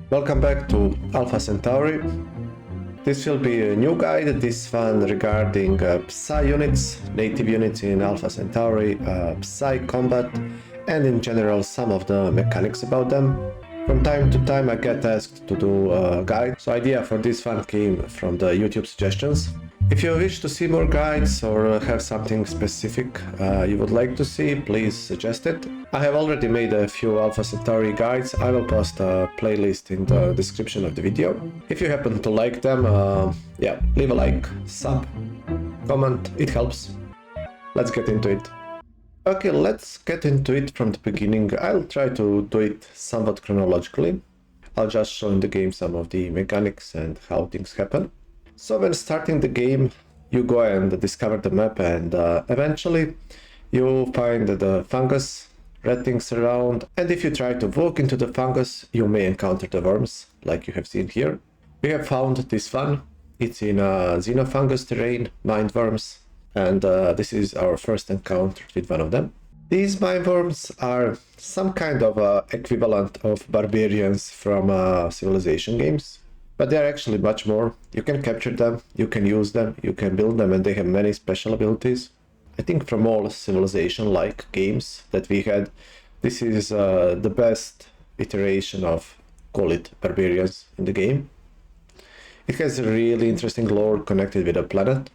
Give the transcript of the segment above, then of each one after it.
Welcome back to Alpha Centauri. This will be a new guide, this one regarding Psi units, native units in Alpha Centauri, Psi combat, and in general some of the mechanics about them. From time to time I get asked to do a guide, so idea for this one came from the YouTube suggestions. If you wish to see more guides or have something specific you would like to see, please suggest it. I have already made a few Alpha Centauri guides. I will post a playlist in the description of the video. If you happen to like them, yeah, leave a like, sub, comment, it helps. Let's get into it. Okay, let's get into it from the beginning. I'll try to do it somewhat chronologically. I'll just show in the game some of the mechanics and how things happen. So when starting the game, you go and discover the map, and eventually you find the fungus, red things around, and if you try to walk into the fungus, you may encounter the worms, like you have seen here. We have found this one. It's in xenofungus terrain, Mindworms, and this is our first encounter with one of them. These Mindworms are some kind of equivalent of barbarians from civilization games. But they are actually much more. You can capture them, you can use them, you can build them, and they have many special abilities. I think from all civilization-like games that we had, this is the best iteration of, call it, barbarians in the game. It has a really interesting lore connected with a planet.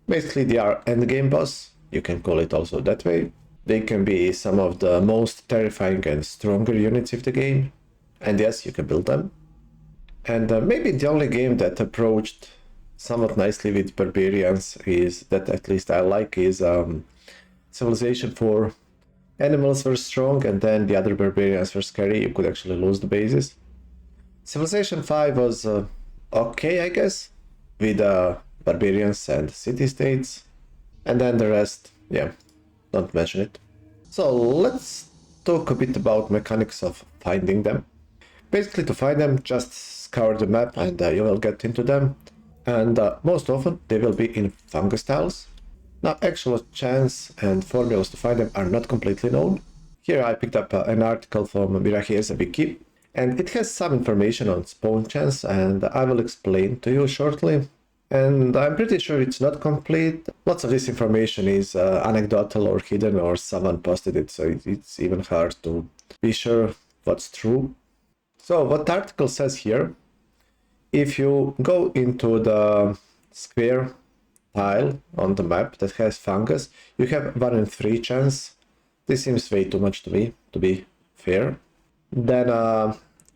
Basically, they are endgame boss, you can call it also that way. They can be some of the most terrifying and stronger units of the game. And yes, you can build them. And maybe the only game that approached somewhat nicely with barbarians is, that at least I like, is Civilization 4. Animals were strong and then the other barbarians were scary, you could actually lose the bases. Civilization 5 was okay, I guess, with barbarians and city-states. And then the rest, yeah, don't mention it. So let's talk a bit about mechanics of finding them. Basically, to find them, just scour the map and you will get into them. And most often, they will be in fungus tiles. Now, actual chance and formulas to find them are not completely known. Here I picked up an article from Meiers wiki, and it has some information on spawn chance, and I will explain to you shortly. And I'm pretty sure it's not complete. Lots of this information is anecdotal or hidden, or someone posted it, so it's even hard to be sure what's true. So what the article says here, if you go into the square tile on the map that has fungus, you have 1 in 3 chance. This seems way too much to me, to be fair. Then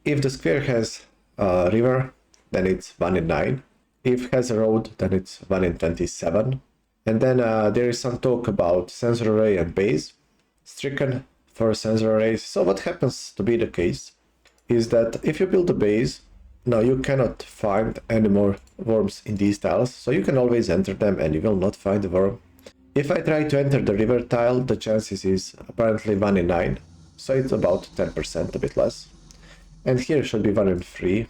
if the square has a river, then it's 1 in 9. If it has a road, then it's 1 in 27. And then there is some talk about sensor array and base. Stricken for sensor arrays. So what happens to be the case is that if you build a base, now you cannot find any more worms in these tiles, so you can always enter them and you will not find the worm. If I try to enter the river tile, the chances is apparently 1 in 9, so it's about 10%, a bit less. And here should be 1 in 3.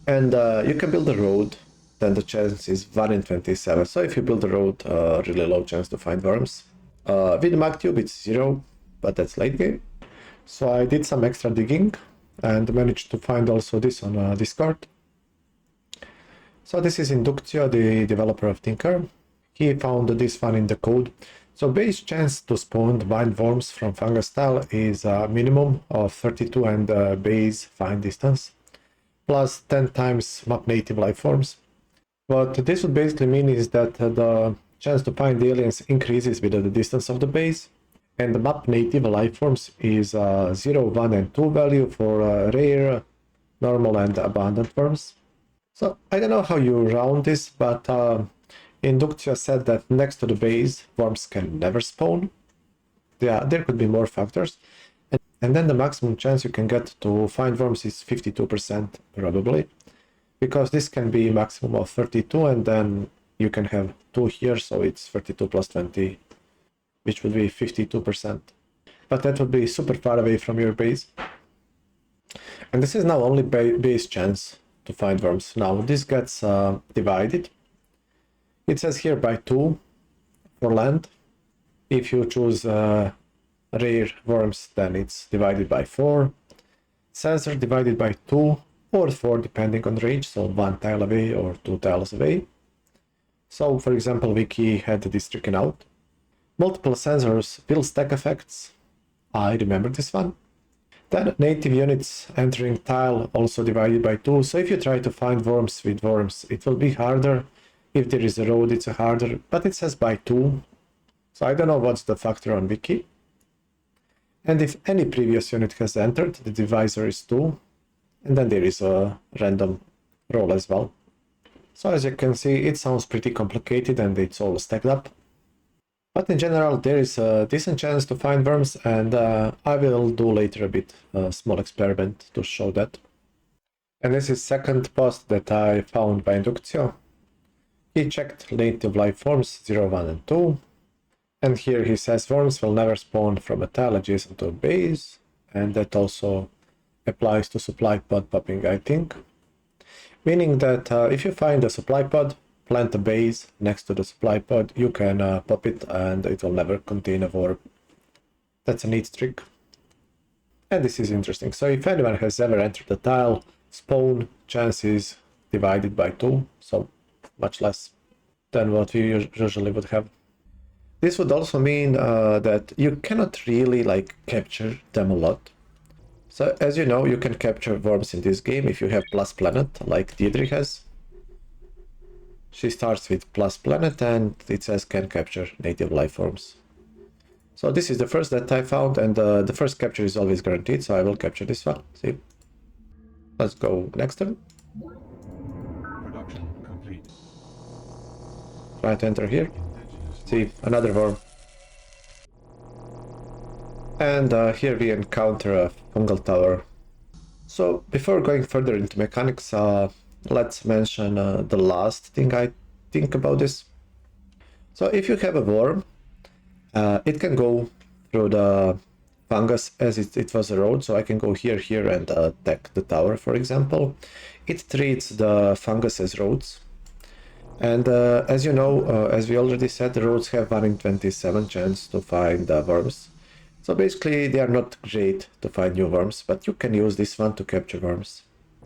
And you can build a road, then the chance is 1 in 27, so if you build a road, really low chance to find worms. With MagTube it's 0, but that's late game. So I did some extra digging and managed to find also this on Discord. So this is Inductio, the developer of Tinker. He found this one in the code. So base chance to spawn wild worms from fungus tile is a minimum of 32 and base find distance, plus 10 times map native life forms. What this would basically mean is that the chance to find aliens increases with the distance of the base. And the map native life forms is 0, 1 and 2 value for rare, normal and abundant worms. So I don't know how you round this, but Inductio said that next to the base, worms can never spawn. Yeah, there could be more factors. And then the maximum chance you can get to find worms is 52% probably. Because this can be maximum of 32 and then you can have 2 here, so it's 32 plus 20. Which would be 52%. But that would be super far away from your base. And this is now only base chance to find worms. Now this gets divided. It says here by 2 for land. If you choose rare worms, then it's divided by 4. Sensor divided by 2 or 4 depending on range, so 1 tile away or 2 tiles away. So for example, Wiki had this tricking out. Multiple sensors will stack effects. I remember this one. Then native units entering tile also divided by 2. So if you try to find worms with worms, it will be harder. If there is a road, it's harder, but it says by 2. So I don't know what's the factor on Wiki. And if any previous unit has entered, the divisor is 2. And then there is a random roll as well. So as you can see, it sounds pretty complicated and it's all stacked up. But in general, there is a decent chance to find worms, and I will do later a small experiment to show that. And this is second post that I found by Inductio. He checked native life forms 0, 1 and 2. And here he says worms will never spawn from a tile adjacent to a base, and that also applies to supply pod popping, I think. Meaning that if you find a supply pod, plant a base next to the supply pod, you can pop it and it will never contain a worm. That's a neat trick. And this is interesting. So if anyone has ever entered the tile, spawn chance is divided by 2, so much less than what we usually would have. This would also mean that you cannot really capture them a lot. So as you know, you can capture worms in this game if you have plus planet, like Deirdre has. She starts with plus planet and it says can capture native life forms. So this is the first that I found, and the first capture is always guaranteed, so I will capture this one. See? Let's go next turn. Production complete. Try to enter here. See, another worm. And here we encounter a fungal tower. So before going further into mechanics, let's mention the last thing I think about this. So if you have a worm, it can go through the fungus as it was a road. So I can go here and attack the tower, for example. It treats the fungus as roads. And as you know, as we already said, the roads have 1 in 27 chance to find worms. So basically they are not great to find new worms, but you can use this one to capture worms.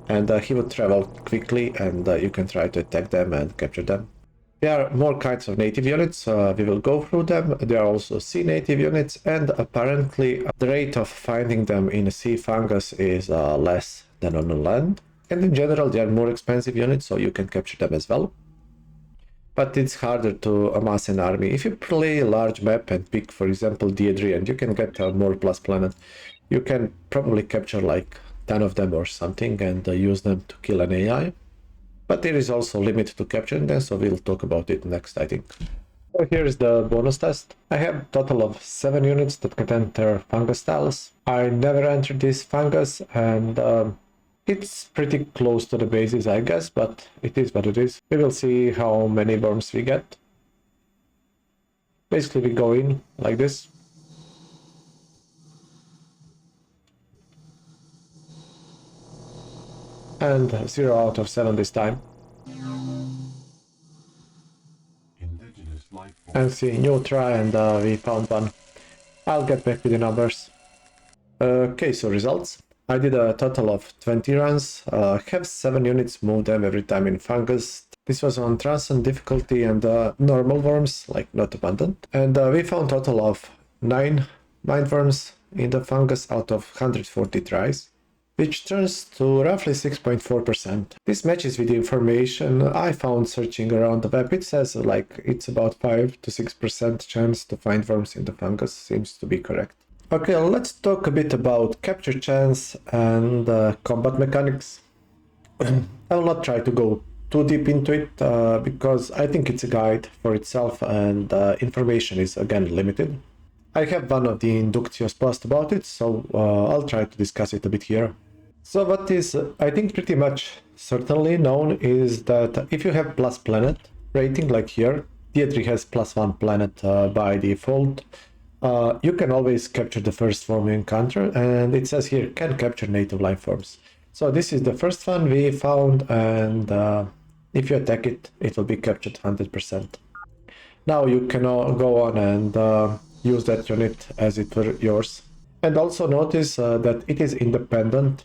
And he would travel quickly, and you can try to attack them and capture them. There are more kinds of native units, we will go through them. There are also sea native units, and apparently the rate of finding them in a sea fungus is less than on the land. And in general they are more expensive units, so you can capture them as well. But it's harder to amass an army. If you play a large map and pick, for example, Deirdre, and you can get more plus planet, you can probably capture like 10 of them or something and use them to kill an AI. But there is also a limit to capturing them, so we'll talk about it next, I think. So here's the bonus test. I have a total of 7 units that can enter fungus tiles. I never entered this fungus, and it's pretty close to the bases, I guess, but it is what it is. We will see how many worms we get. Basically, we go in like this. And 0 out of 7 this time. And see, new try, and we found one. I'll get back with the numbers. Okay, so results. I did a total of 20 runs, have 7 units, move them every time in fungus. This was on transcend difficulty and normal worms, like not abundant. And we found total of 9 mindworms in the fungus out of 140 tries, which turns to roughly 6.4%. This matches with the information I found searching around the web. It says it's about 5 to 6% chance to find worms in the fungus, seems to be correct. Okay, let's talk a bit about capture chance and combat mechanics. I will not try to go too deep into it because I think it's a guide for itself and information is again limited. I have one of the Inductio's posts about it, so I'll try to discuss it a bit here. So what is, I think, pretty much certainly known is that if you have plus planet rating like here, Deirdre has +1 planet by default, you can always capture the first form you encounter, and it says here can capture native life forms. So this is the first one we found, and if you attack it, it will be captured 100%. Now you can go on and use that unit as it were yours. And also notice that it is independent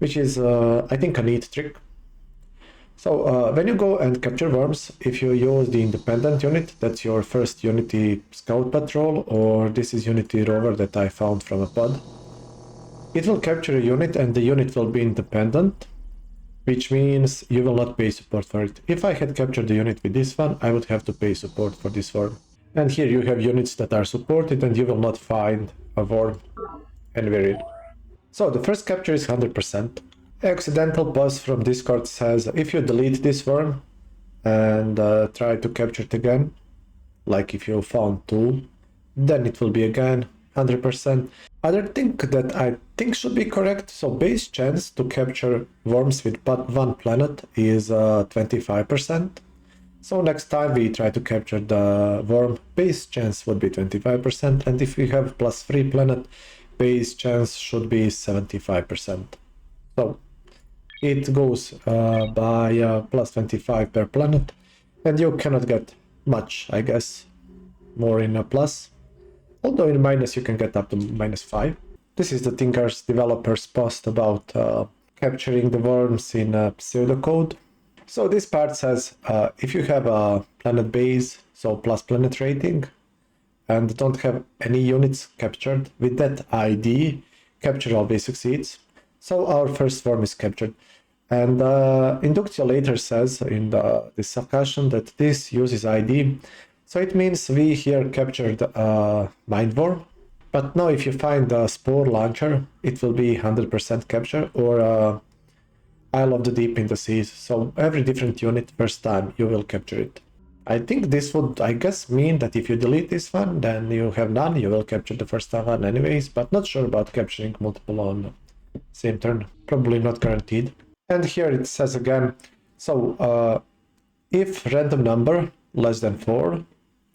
which is, I think, a neat trick. So when you go and capture worms, if you use the independent unit, that's your first Unity scout patrol, or this is Unity rover that I found from a pod, it will capture a unit and the unit will be independent, which means you will not pay support for it. If I had captured the unit with this one, I would have to pay support for this worm. And here you have units that are supported and you will not find a worm anywhere in. So the first capture is 100%. Accidental pause from Discord says if you delete this worm and try to capture it again, like if you found two, then it will be again 100%. Other thing that I think should be correct, so base chance to capture worms with but one planet is 25%. So next time we try to capture the worm, base chance would be 25%, and if we have +3 planet, base chance should be 75%. So it goes by +25 per planet, and you cannot get much, I guess, more in a plus. Although in minus you can get up to -5. This is the Tinker's developer's post about capturing the worms in pseudocode. So this part says if you have a planet base, so plus planet rating, and don't have any units captured with that ID, capture always succeeds. So our first worm is captured. And Inductio later says in this discussion that this uses ID. So it means we here captured Mindworm. But now if you find a Spore launcher, it will be 100% capture, or Isle of the Deep in the Seas. So every different unit first time you will capture it. I think this would, I guess, mean that if you delete this one, then you have none, you will capture the first one anyways, but not sure about capturing multiple on same turn. Probably not guaranteed. And here it says again, so if random number less than 4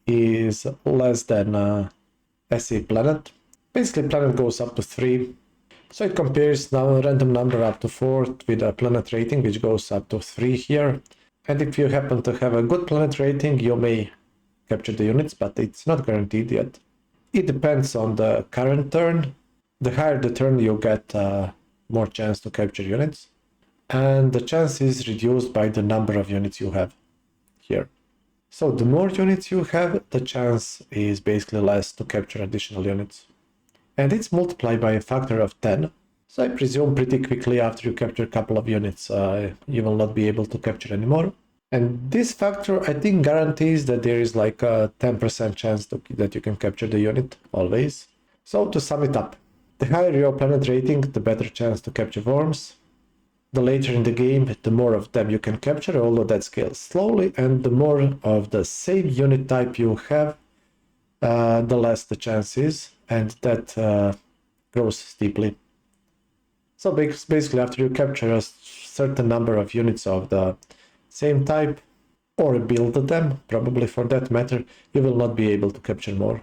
is less than SE planet, basically planet goes up to 3. So it compares now random number up to 4 with a planet rating, which goes up to 3 here. And if you happen to have a good planet rating, you may capture the units, but it's not guaranteed yet. It depends on the current turn. The higher the turn you get, more chance to capture units. And the chance is reduced by the number of units you have here. So the more units you have, the chance is basically less to capture additional units. And it's multiplied by a factor of 10. So I presume pretty quickly after you capture a couple of units, you will not be able to capture anymore. And this factor, I think, guarantees that there is like a 10% chance that you can capture the unit, always. So to sum it up, the higher your planet rating, the better chance to capture worms. The later in the game, the more of them you can capture, although that scales slowly, and the more of the same unit type you have, the less the chance is, and that grows steeply. So basically, after you capture a certain number of units of the same type, or build them, probably for that matter, you will not be able to capture more.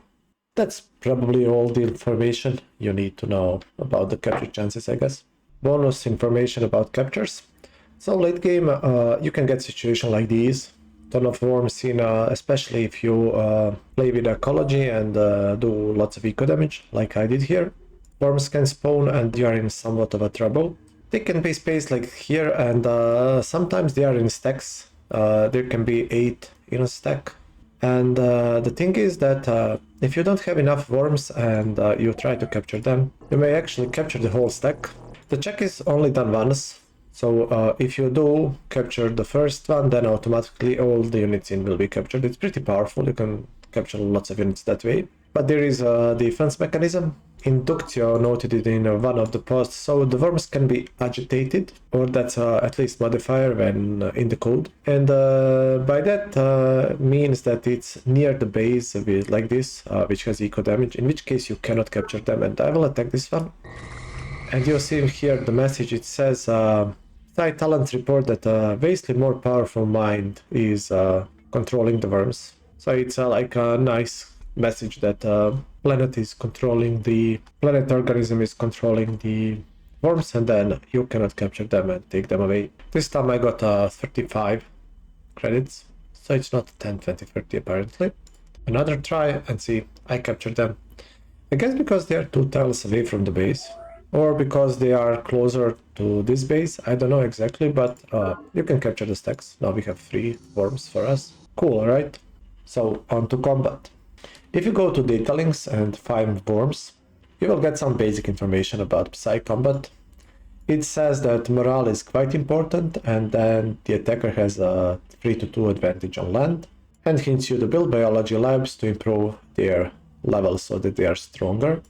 That's probably all the information you need to know about the capture chances, I guess. Bonus information about captures. So late game, you can get situation like these. Ton of worms in, especially if you play with ecology and do lots of eco damage, like I did here. Worms can spawn and you are in somewhat of a trouble. They can be spaced like here, and sometimes they are in stacks. There can be 8 in a stack. And the thing is that if you don't have enough worms and you try to capture them, you may actually capture the whole stack. The check is only done once, so if you do capture the first one, then automatically all the units in will be captured. It's pretty powerful, you can capture lots of units that way. But there is a defense mechanism. Inductio noted it in one of the posts, so the worms can be agitated, or that's at least modifier when in the code. And by that means that it's near the base with like this, which has eco damage, in which case you cannot capture them, and I will attack this one. And you'll see here the message, it says, Psi talents report that a vastly more powerful mind is controlling the worms. So it's like a nice message that planet is controlling the planet organism is controlling the worms, and then you cannot capture them and take them away. This time I got 35 credits, so it's not 10, 20, 30 apparently. Another try and see, I captured them. I guess because they are 2 tiles away from the base. or because they are closer to this base. I don't know exactly, but you can capture the stacks. Now we have 3 worms for us. Cool, right? So on to combat. If you go to data links and find worms, you will get some basic information about Psi combat. It says that morale is quite important, and then the attacker has a 3-2 advantage on land, and hints you to build biology labs to improve their levels so that they are stronger.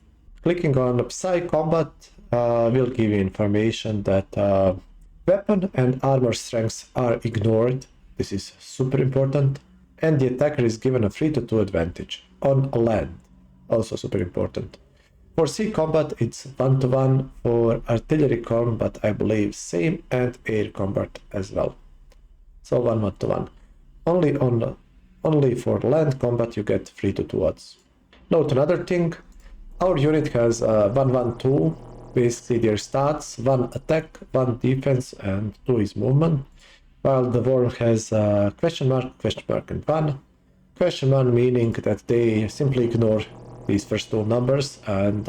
Clicking on Psi combat will give you information that weapon and armor strengths are ignored. This is super important. And the attacker is given a 3-2 advantage on land. Also super important. For sea combat, it's 1-1. For artillery combat, I believe same, and air combat as well. So 1-1. Only for land combat you get 3-2 odds. Note another thing. Our unit has 1-1-2. Basically their stats: 1 attack, 1 defense, and 2 is movement. While the worm has question mark, and 1. Question mark meaning that they simply ignore these first 2 numbers, and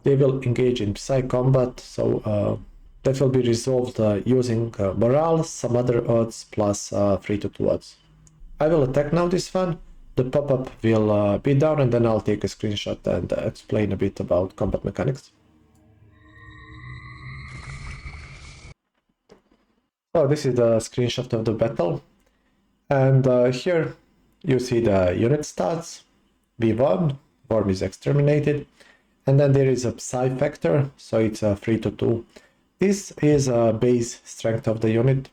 they will engage in Psi combat, so that will be resolved using morale, some other odds, plus 3-2 odds. I will attack now this one. The pop-up will be down, and then I'll take a screenshot and explain a bit about combat mechanics. So this is the screenshot of the battle, and here you see the unit stats. We won, worm is exterminated, and then there is a Psi factor, so it's a 3-2. This is a base strength of the unit.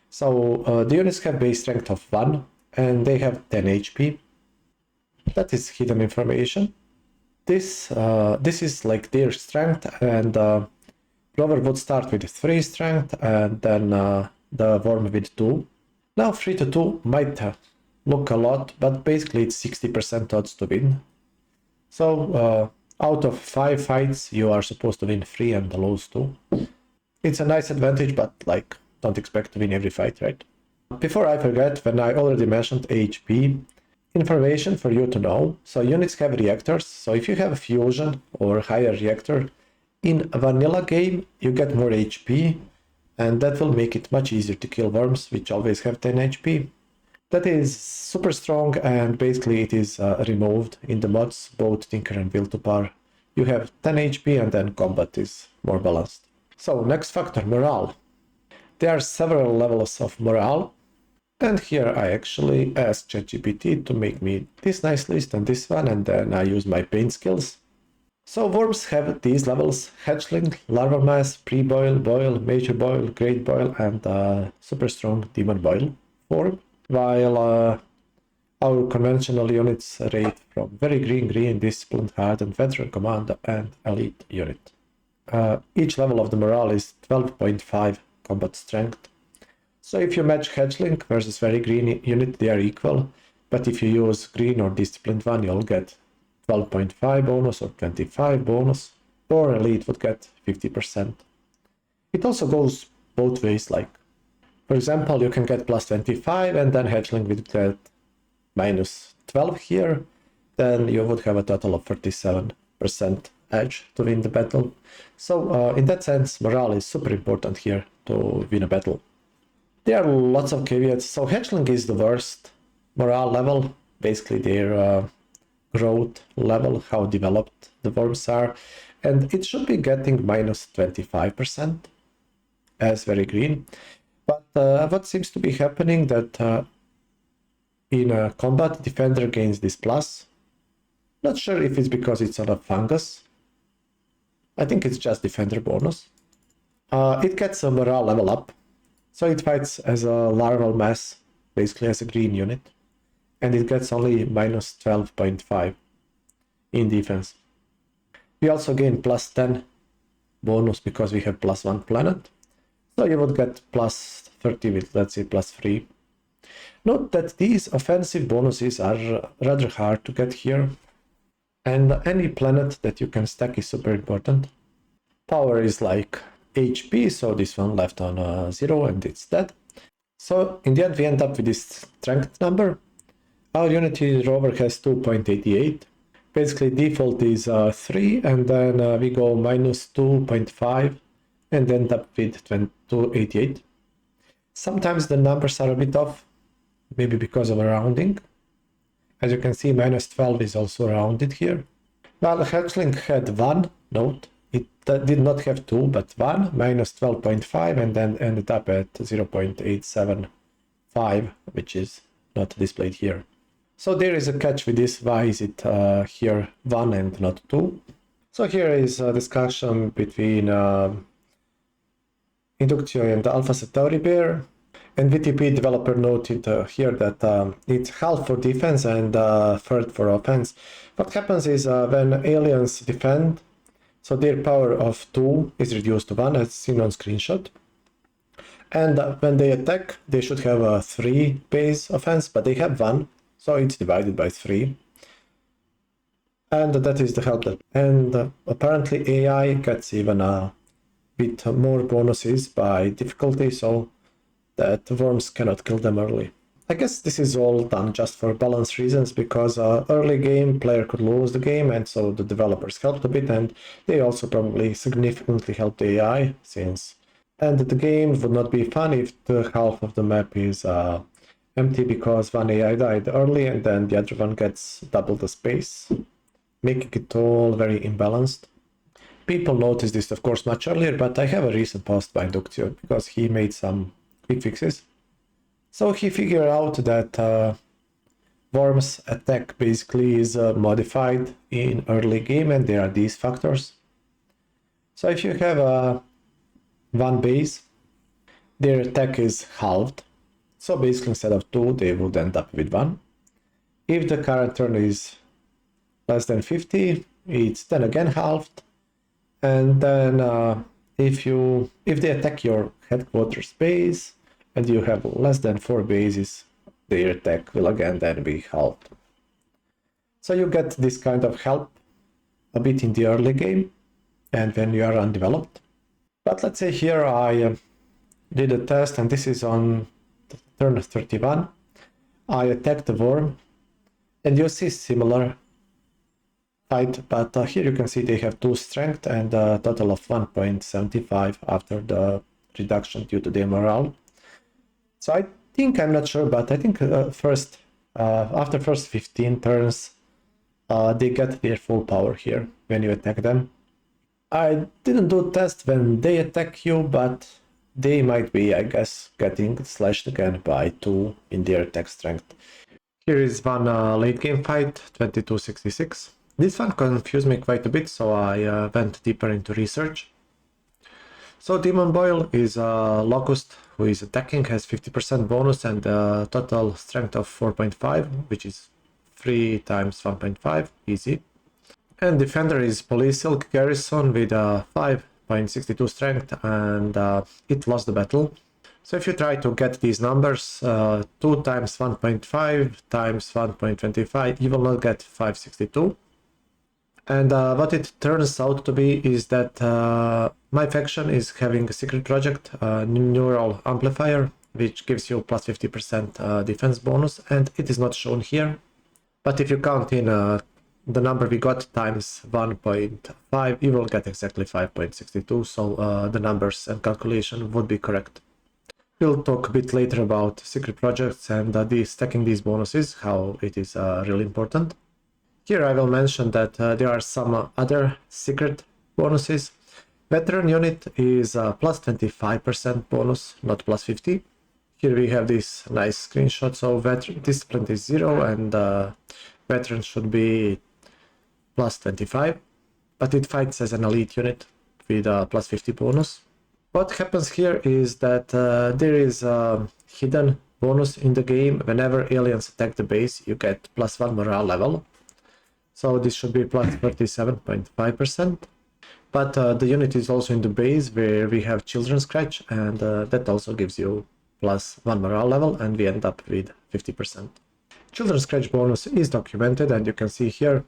So the units have base strength of 1, and they have 10 HP. That is hidden information. This is like their strength, and rover would start with 3 strength, and then the worm with 2. Now 3-2 might look a lot, but basically it's 60% odds to win. So out of 5 fights you are supposed to win 3 and lose 2. It's a nice advantage, but like, don't expect to win every fight, right? Before I forget, when I already mentioned HP, information for you to know. So units have reactors, so if you have fusion or higher reactor, in a vanilla game you get more HP, and that will make it much easier to kill worms, which always have 10 HP. That is super strong, and basically it is removed in the mods, both Tinker and Will to Par. You have 10 HP, and then combat is more balanced. So next factor, morale. There are several levels of morale, and here I actually asked ChatGPT to make me this nice list and this one, and then I use my paint skills. So worms have these levels: hatchling, larval mass, pre-boil, boil, major boil, great boil, and super strong demon boil form. While our conventional units rate from very green, disciplined, hardened, veteran, commander, and elite unit. Each level of the morale is 12.5 combat strength. So if you match hatchling versus very green unit, they are equal. But if you use green or disciplined one, you'll get 12.5 bonus or 25 bonus, or elite would get 50%. It also goes both ways, like, for example, you can get plus 25 and then hatchling would get minus 12 here, then you would have a total of 37% edge to win the battle. So in that sense, morale is super important here to win a battle. There are lots of caveats. So hatchling is the worst morale level, basically their growth level, how developed the worms are, and it should be getting minus 25% as very green. But what seems to be happening that in combat, defender gains this plus. Not sure if it's because it's on a fungus. I think it's just defender bonus. It gets a morale level up, so it fights as a larval mass, basically as a green unit, and it gets only minus 12.5 in defense. We also gain plus 10 bonus because we have plus 1 planet, so you would get plus 30 with, let's say, plus 3. Note that these offensive bonuses are rather hard to get here, and any planet that you can stack is super important. Power is like HP, so this one left on 0 and it's dead. So in the end we end up with this strength number. Our Unity rover has 2.88. Basically default is 3, and then we go minus 2.5 and end up with 288. Sometimes the numbers are a bit off, maybe because of a rounding. As you can see, minus 12 is also rounded here. Well, Hatchling had 1 note. It did not have 2, but 1, minus 12.5, and then ended up at 0.875, which is not displayed here. So there is a catch with this. Why is it here 1 and not 2? So here is a discussion between Inductio and Alpha Centauri pair. And VTP developer noted here that it's half for defense and third for offense. What happens is when aliens defend, so their power of 2 is reduced to 1, as seen on screenshot. And when they attack, they should have a 3 base offense, but they have 1, so it's divided by 3. And that is the help. And apparently AI gets even a bit more bonuses by difficulty, so that worms cannot kill them early. I guess this is all done just for balance reasons, because early game player could lose the game, and so the developers helped a bit, and they also probably significantly helped the AI, since and the game would not be fun if the half of the map is empty because one AI died early and then the other one gets double the space, making it all very imbalanced. People noticed this, of course, much earlier, but I have a recent post by Inductio because he made some quick fixes. So he figured out that Worm's attack basically is modified in early game, and there are these factors. So if you have one base, their attack is halved. So basically instead of 2, they would end up with 1. If the current turn is less than 50, it's then again halved. And then if they attack your headquarters base and you have less than 4 bases, their attack will again then be halved. So you get this kind of help a bit in the early game and when you are undeveloped. But let's say here I did a test, and this is on turn 31. I attacked the worm, and you see similar fight, but here you can see they have 2 strength and a total of 1.75 after the reduction due to their morale. So I think, I'm not sure, but I think after first 15 turns, they get their full power here when you attack them. I didn't do a test when they attack you, but they might be, I guess, getting slashed again by 2 in their attack strength. Here is one late game fight, 2266. This one confused me quite a bit, so I went deeper into research. So Demon Boil is a Locust who is attacking, has 50% bonus and a total strength of 4.5, which is 3 times 1.5, easy. And Defender is Sealurk Garrison with a 5.62 strength, and it lost the battle. So if you try to get these numbers, 2 times 1.5 times 1.25, you will not get 562. And what it turns out to be is that my faction is having a secret project, Neural Amplifier, which gives you plus 50% defense bonus, and it is not shown here. But if you count in the number we got times 1.5, you will get exactly 5.62, so the numbers and calculation would be correct. We'll talk a bit later about secret projects and stacking these bonuses, how it is really important. Here I will mention that there are some other secret bonuses. Veteran unit is plus 25% bonus, not plus 50. Here we have this nice screenshot, so discipline is 0 and veteran should be plus 25, but it fights as an elite unit with a plus 50 bonus. What happens here is that there is a hidden bonus in the game. Whenever aliens attack the base, you get plus 1 morale level. So this should be plus 37.5%. But the unit is also in the base where we have Children's Scratch, and that also gives you plus 1 morale level, and we end up with 50%. Children's Scratch bonus is documented, and you can see here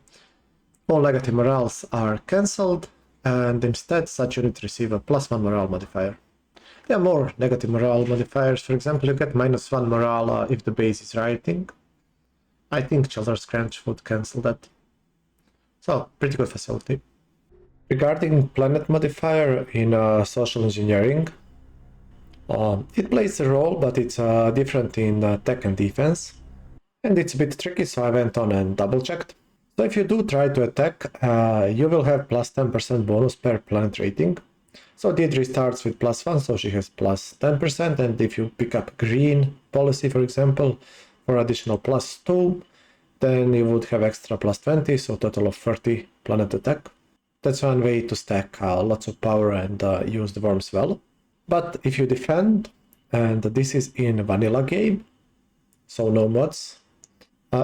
all negative morales are cancelled, and instead such units receive a plus 1 morale modifier. There are more negative morale modifiers. For example, you get minus 1 morale if the base is rioting. I think Children's Scratch would cancel that. So, pretty good facility. Regarding planet modifier in social engineering, it plays a role, but it's different in tech and defense. And it's a bit tricky, so I went on and double checked. So if you do try to attack, you will have plus 10% bonus per planet rating. So Deirdre starts with plus 1, so she has plus 10%, and if you pick up green policy, for example, for additional plus 2, then you would have extra plus 20, so total of 30 planet attack. That's one way to stack lots of power and use the worms well. But if you defend, and this is in vanilla game, so no mods,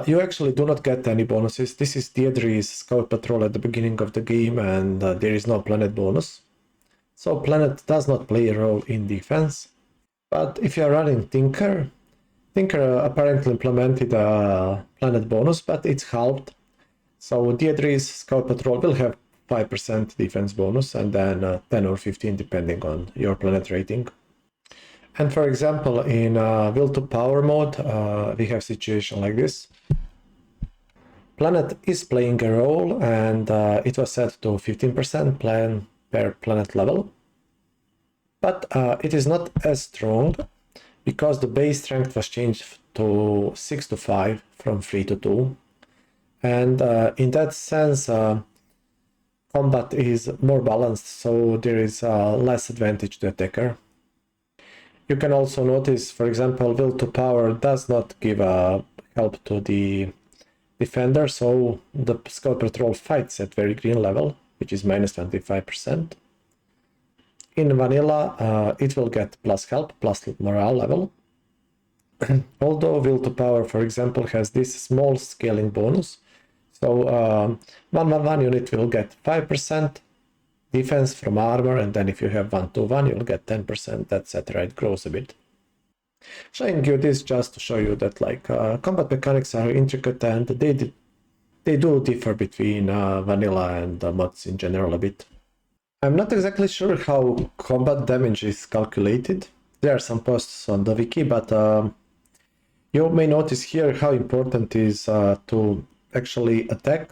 you actually do not get any bonuses. This is Deirdre's scout patrol at the beginning of the game, and there is no planet bonus. So planet does not play a role in defense. But if you are running Tinker apparently implemented a planet bonus, but it's halved. So Deirdre's scout patrol will have 5% defense bonus, and then 10 or 15 depending on your planet rating. And for example, in will to power mode, we have situation like this. Planet is playing a role, and it was set to 15% plan per planet level. But it is not as strong because the base strength was changed to 6 to 5 from 3 to 2. And in that sense, combat is more balanced, so there is less advantage to attacker. You can also notice, for example, will to power does not give help to the defender, so the scout patrol fights at very green level, which is minus 25%. In vanilla, it will get plus help, plus morale level. Although will to power, for example, has this small scaling bonus, so 1-1-1 unit will get 5% defense from armor, and then if you have 1-2-1, you'll get 10%, etc. It grows a bit. Showing you this just to show you that like combat mechanics are intricate, and they do differ between vanilla and mods in general a bit. I'm not exactly sure how combat damage is calculated. There are some posts on the wiki, but you may notice here how important it is to actually attack.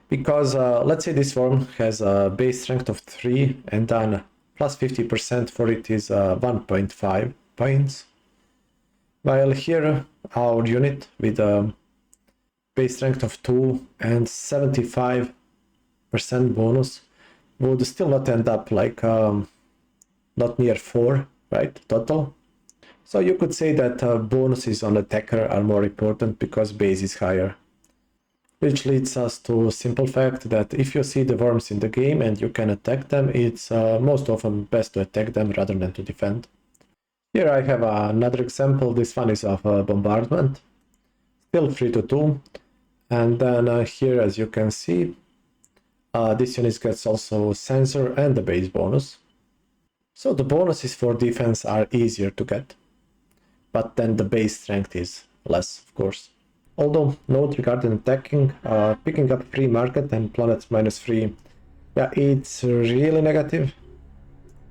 Because let's say this worm has a base strength of 3, and then plus 50% for it is 1.5 points. While here our unit with a base strength of 2 and 75% bonus would still not end up like not near 4, right, total. So you could say that bonuses on attacker are more important because base is higher. Which leads us to a simple fact that if you see the worms in the game and you can attack them, it's most often best to attack them rather than to defend. Here I have another example. This one is of bombardment, still 3 to 2, and then here, as you can see, this unit gets also sensor and the base bonus. So the bonuses for defense are easier to get, but then the base strength is less, of course. Although, note regarding attacking, picking up free market and planets -3, yeah, it's really negative.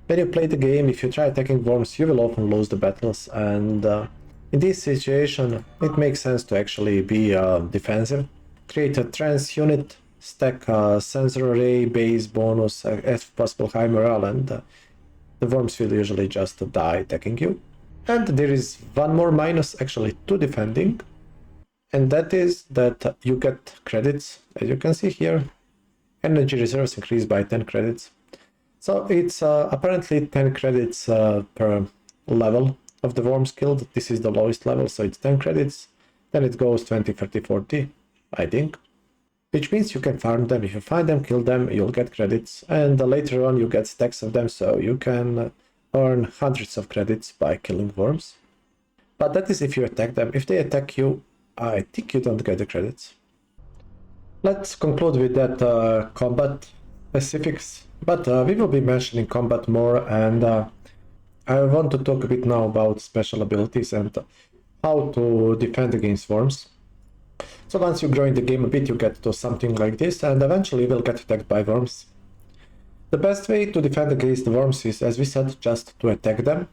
When you play the game, if you try attacking worms, you will often lose the battles, and in this situation, it makes sense to actually be defensive. Create a trans unit, stack sensor array, base bonus, if possible high morale, and the worms will usually just die attacking you. And there is one more minus actually to defending. And that is that you get credits, as you can see here. Energy reserves increase by 10 credits. So it's apparently 10 credits per level of the worm skill. This is the lowest level, so it's 10 credits. Then it goes 20, 30, 40, I think. Which means you can farm them. If you find them, kill them, you'll get credits. And later on you get stacks of them, so you can earn hundreds of credits by killing worms. But that is if you attack them. If they attack you, I think you don't get the credits. Let's conclude with that combat specifics, but we will be mentioning combat more, and I want to talk a bit now about special abilities and how to defend against worms. So once you grow in the game a bit, you get to something like this, and eventually you will get attacked by worms. The best way to defend against the worms is, as we said, just to attack them.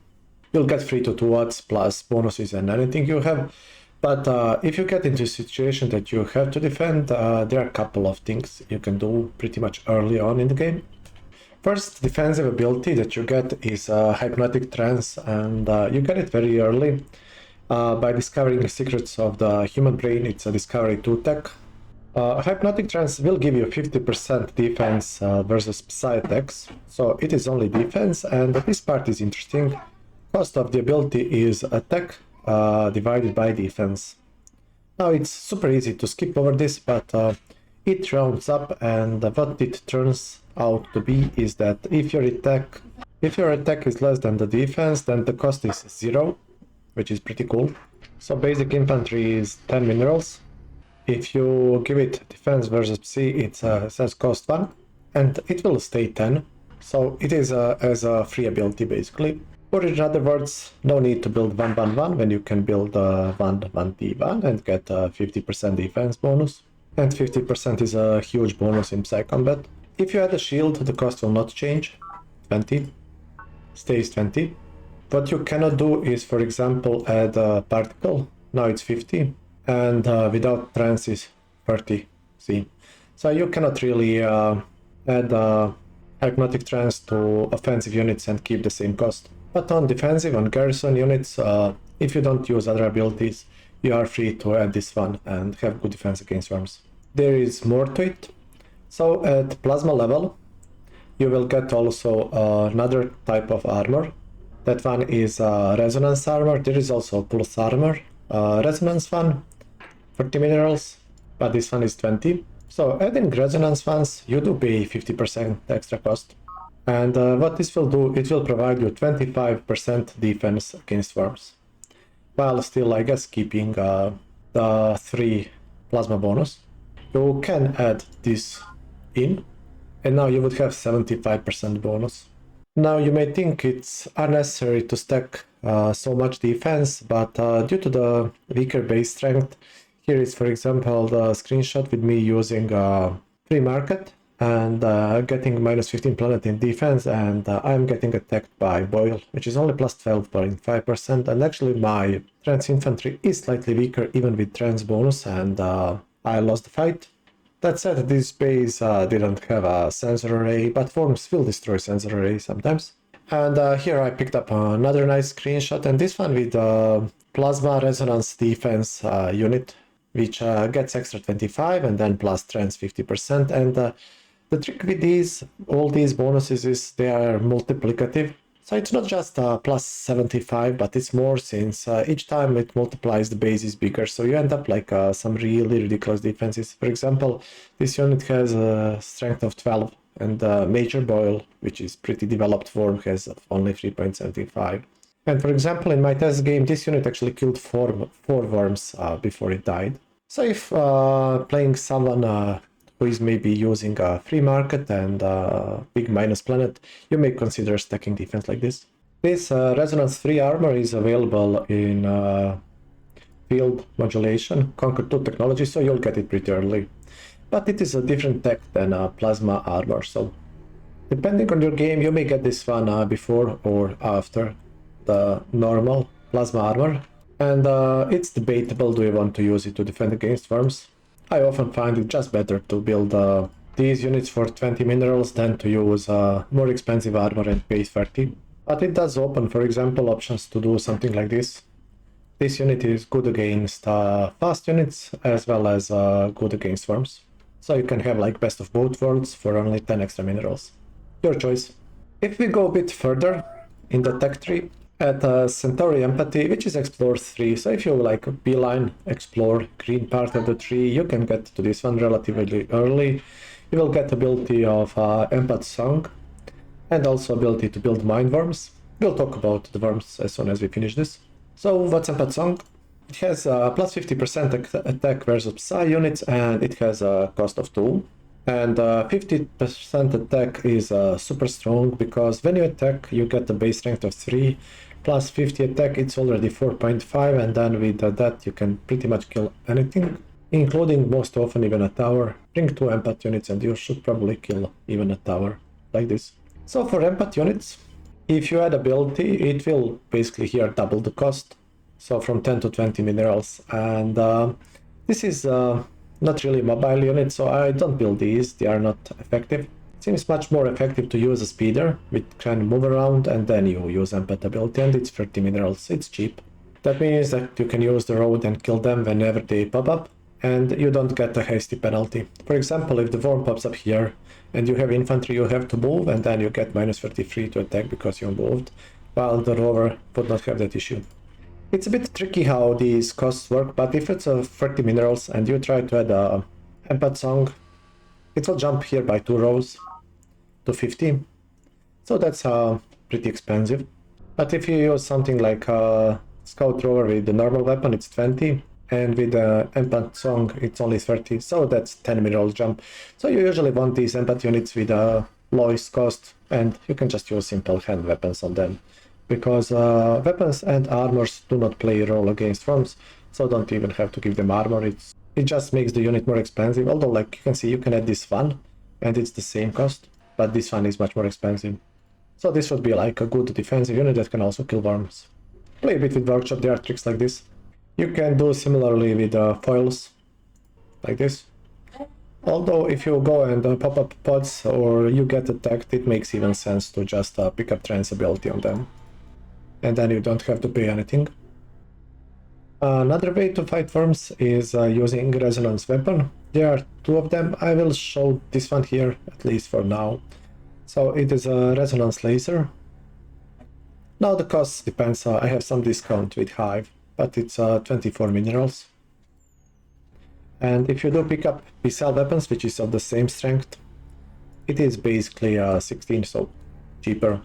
You'll get 3 to 2 odds plus bonuses and anything you have. But if you get into a situation that you have to defend, there are a couple of things you can do pretty much early on in the game. First defensive ability that you get is Hypnotic Trance, and you get it very early by discovering the secrets of the human brain. It's a Discovery 2 tech. Hypnotic Trance will give you 50% defense versus Psi attacks, so it is only defense, and this part is interesting. Cost of the ability is attack divided by defense. Now it's super easy to skip over this, but it rounds up, and what it turns out to be is that if your attack is less than the defense, then the cost is 0, which is pretty cool. So basic infantry is 10 minerals. If you give it defense versus Psi, it says cost 1, and it will stay 10. So it is as a free ability basically. Or in other words, no need to build 1-1-1 when you can build 1-1-T1 and get a 50% defense bonus. And 50% is a huge bonus in Psi combat. If you add a shield, the cost will not change. 20. Stays 20. What you cannot do is, for example, add a particle. Now it's 50. And without trance is 30. See? So you cannot really add hypnotic trance to offensive units and keep the same cost. But on defensive, on garrison units, if you don't use other abilities, you are free to add this one and have good defense against worms. There is more to it. So at plasma level, you will get also another type of armor. That one is resonance armor. There is also pulse armor. Resonance one, 40 minerals, but this one is 20. So adding resonance ones, you do pay 50% extra cost. And what this will do, it will provide you 25% defense against worms. While still, I guess, keeping the 3 plasma bonus. You can add this in, and now you would have 75% bonus. Now you may think it's unnecessary to stack so much defense, but due to the weaker base strength, here is for example the screenshot with me using free market and getting minus 15 planet in defense, and I'm getting attacked by Boil, which is only plus 12.5%, and actually my trans infantry is slightly weaker even with trans bonus, and I lost the fight. That said, this base didn't have a sensor array, but worms will destroy sensor array sometimes. And here I picked up another nice screenshot, and this one with plasma resonance defense unit, which gets extra 25 and then plus trans 50%. And the trick with all these bonuses is they are multiplicative. So it's not just plus 75, but it's more, since each time it multiplies, the base is bigger. So you end up like some really ridiculous defenses. For example, this unit has a strength of 12, and Major Boil, which is pretty developed worm, has only 3.75. And for example, in my test game, this unit actually killed 4 worms before it died. So if playing someone who is maybe using a free market and big minus planet, you may consider stacking defense like this. This Resonance 3 armor is available in Field Modulation, Conquer 2 technology, so you'll get it pretty early. But it is a different tech than Plasma armor, so depending on your game, you may get this one before or after the normal Plasma armor. And it's debatable, do you want to use it to defend against worms? I often find it just better to build these units for 20 minerals than to use more expensive armor and pay 30. But it does open, for example, options to do something like this. This unit is good against fast units as well as good against worms. So you can have like best of both worlds for only 10 extra minerals. Your choice. If we go a bit further in the tech tree, at Centauri Empathy, which is Explore 3, so if you like beeline explore green part of the tree, you can get to this one relatively early. You will get ability of Empath Song, and also ability to build Mindworms. We'll talk about the worms as soon as we finish this. So what's Empath Song? It has plus 50% attack versus Psi units, and it has a cost of 2. And 50% attack is super strong, because when you attack, you get a base strength of 3, plus 50 attack, it's already 4.5, and then with that you can pretty much kill anything, including most often even a tower. Bring 2 empath units and you should probably kill even a tower, like this. So for empath units, if you add ability, it will basically here double the cost. so from 10 to 20 minerals. And this is not really a mobile unit, so I don't build these, they are not effective. It seems much more effective to use a speeder, which can move around, and then you use empath ability, and it's 30 minerals, it's cheap. That means that you can use the road and kill them whenever they pop up, and you don't get a hasty penalty. For example, if the worm pops up here, and you have infantry, you have to move, and then you get minus 33 to attack because you moved, while the rover would not have that issue. It's a bit tricky how these costs work, but if it's a 30 minerals and you try to add a empath song, it will jump here by 2 rows to 50. So that's pretty expensive. But if you use something like Scout Rover with the normal weapon, it's 20. And with the empath song, it's only 30. So that's 10 minerals jump. So you usually want these empath units with a lowest cost, and you can just use simple hand weapons on them. Because weapons and armors do not play a role against worms, so don't even have to give them armor. It just makes the unit more expensive, although like you can see you can add this one and it's the same cost, but this one is much more expensive. So this would be like a good defensive unit that can also kill worms. Play a bit with workshop, there are tricks like this. You can do similarly with foils, like this. Although if you go and pop up pods or you get attacked, it makes even sense to just pick up trance ability on them. And then you don't have to pay anything. Another way to fight worms is using resonance weapon. There are 2 of them. I will show this one here, at least for now. So it is a resonance laser. Now the cost depends, I have some discount with Hive, but it's 24 minerals. And if you do pick up Psi weapons, which is of the same strength, it is basically 16, so cheaper.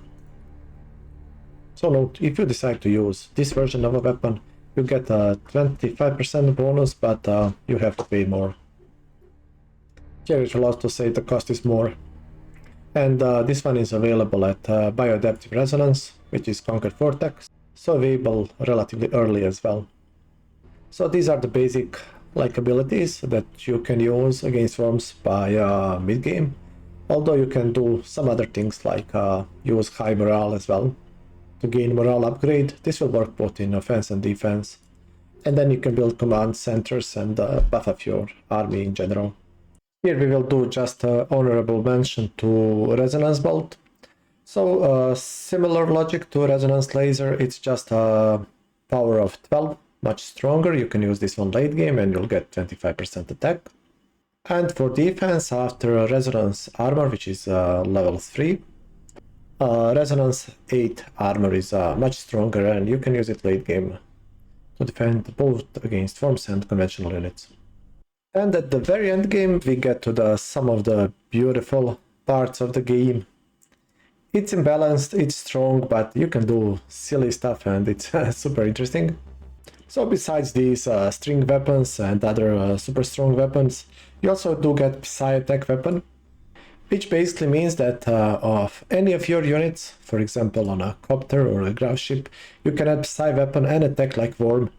So note, if you decide to use this version of a weapon, you get a 25% bonus, but you have to pay more. Here it's a lot to say the cost is more. And this one is available at Bioadaptive Resonance, which is Conquered Vortex, so available relatively early as well. So these are the basic abilities that you can use against worms by mid-game, although you can do some other things like use high morale as well. To gain morale upgrade, this will work both in offense and defense. And then you can build command centers and buff up your army in general. Here we will do just honorable mention to Resonance Bolt. So similar logic to Resonance Laser, it's just a power of 12, much stronger. You can use this one late game and you'll get 25% attack. And for defense, after Resonance Armor, which is level 3, Resonance 8 armor is much stronger, and you can use it late game to defend both against worms and conventional units. And at the very end game we get to some of the beautiful parts of the game. It's imbalanced, it's strong, but you can do silly stuff and it's super interesting. So besides these string weapons and other super strong weapons, you also do get Psi attack weapon, which basically means that of any of your units, for example on a copter or a grouse ship, you can add Psi weapon and attack like worm.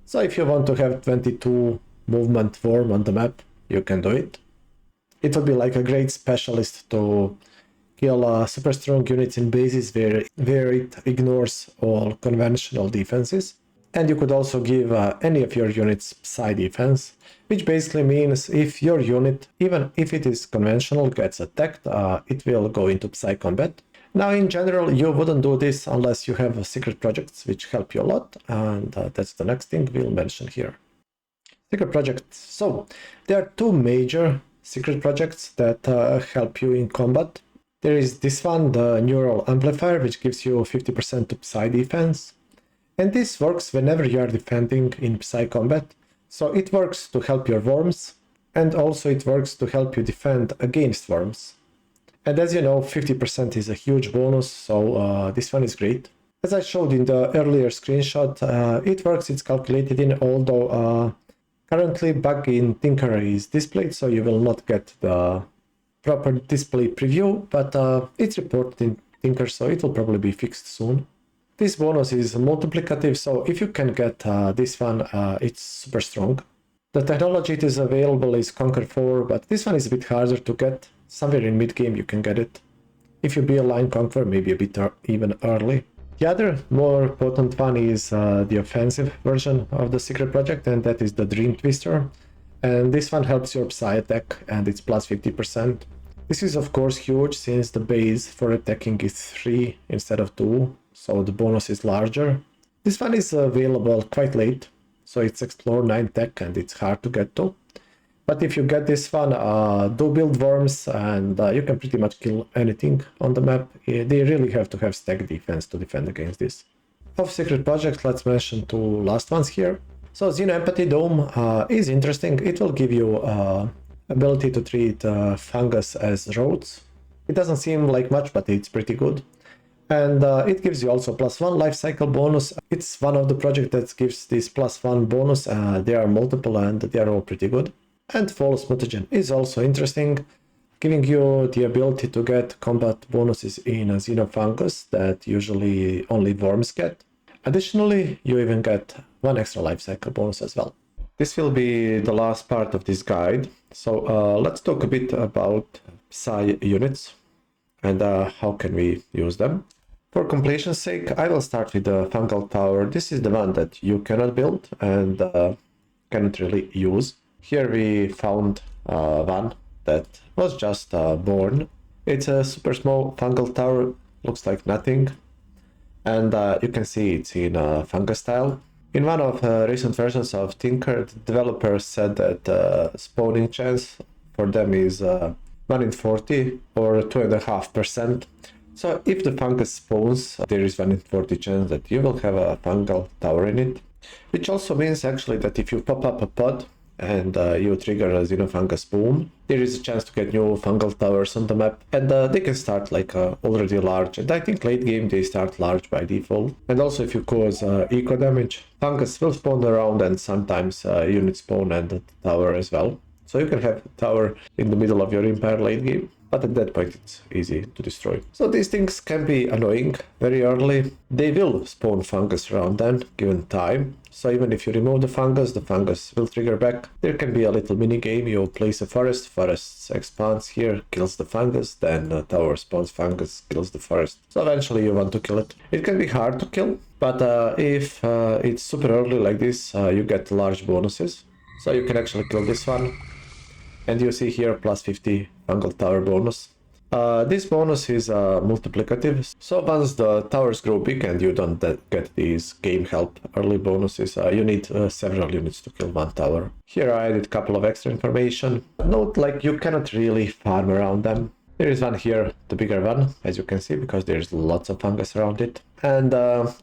So if you want to have 22 movement worm on the map, you can do it. It would be like a great specialist to kill super strong units in bases where it ignores all conventional defenses. And you could also give any of your units Psi defense, which basically means if your unit, even if it is conventional, gets attacked, it will go into Psi combat. Now in general you wouldn't do this unless you have secret projects which help you a lot, and that's the next thing we'll mention here. Secret projects. So there are 2 major secret projects that help you in combat. There is this one, the Neural Amplifier, which gives you 50% to Psi defense. And this works whenever you are defending in Psi combat. So it works to help your worms, and also it works to help you defend against worms. And as you know, 50% is a huge bonus, so this one is great. As I showed in the earlier screenshot, it works, it's calculated in, although currently bug in Tinker is displayed, so you will not get the proper display preview, but it's reported in Tinker, so it will probably be fixed soon. This bonus is multiplicative, so if you can get this one, it's super strong. The technology it is available is Conquer 4, but this one is a bit harder to get. Somewhere in mid-game you can get it. If you be a line Conquer, maybe a bit even early. The other more potent one is the offensive version of the secret project, and that is the Dream Twister. And this one helps your Psi attack, and it's plus 50%. This is of course huge since the base for attacking is 3 instead of 2, so the bonus is larger. This one is available quite late, so it's Explore 9 tech and it's hard to get to. But if you get this one, do build worms and you can pretty much kill anything on the map. They really have to have stack defense to defend against this. Of secret projects, let's mention two last ones here. So Xeno Empathy Dome is interesting. It will give you ability to treat fungus as roads. It doesn't seem like much, but it's pretty good. And it gives you also +1 life cycle bonus. It's one of the projects that gives this +1 bonus. There are multiple and they are all pretty good. And False Mutagen is also interesting, giving you the ability to get combat bonuses in a Xenofungus that usually only worms get. Additionally, you even get 1 extra life cycle bonus as well. This will be the last part of this guide. So let's talk a bit about Psi units and how can we use them. For completion's sake, I will start with the Fungal Tower. This is the one that you cannot build and cannot really use. Here we found one that was just born. It's a super small fungal tower, looks like nothing. And you can see it's in fungus style. In one of recent versions of Tinker, the developers said that spawning chance for them is 1 in 40 or 2.5%. So if the fungus spawns, there is 1 in 40 chance that you will have a fungal tower in it. Which also means actually that if you pop up a pod and you trigger a Xenofungus boom, there is a chance to get new fungal towers on the map, and they can start like already large, and I think late game they start large by default. And also if you cause eco damage, fungus will spawn around and sometimes units spawn and the tower as well. So you can have a tower in the middle of your empire late game, but at that point it's easy to destroy. So these things can be annoying very early. They will spawn fungus around then, given time. So even if you remove the fungus will trigger back. There can be a little mini game. You place a forest expands here, kills the fungus, then the tower spawns fungus, kills the forest. So eventually you want to kill it. It can be hard to kill, but if it's super early like this, you get large bonuses. So you can actually kill this one. And you see here +50 fungal tower bonus. This bonus is multiplicative, so once the towers grow big and you don't get these game help early bonuses, you need several units to kill one tower. Here I added a couple of extra information. Note, like, you cannot really farm around them. There is one here, the bigger one, as you can see, because there's lots of fungus around it. And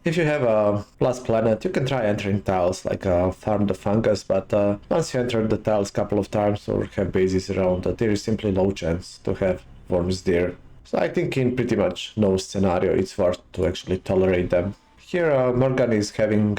if you have a plus planet, you can try entering tiles, like farm the fungus, but once you enter the tiles a couple of times or have bases around, there is simply no chance to have worms there. So I think in pretty much no scenario it's worth to actually tolerate them. Here Morgan is having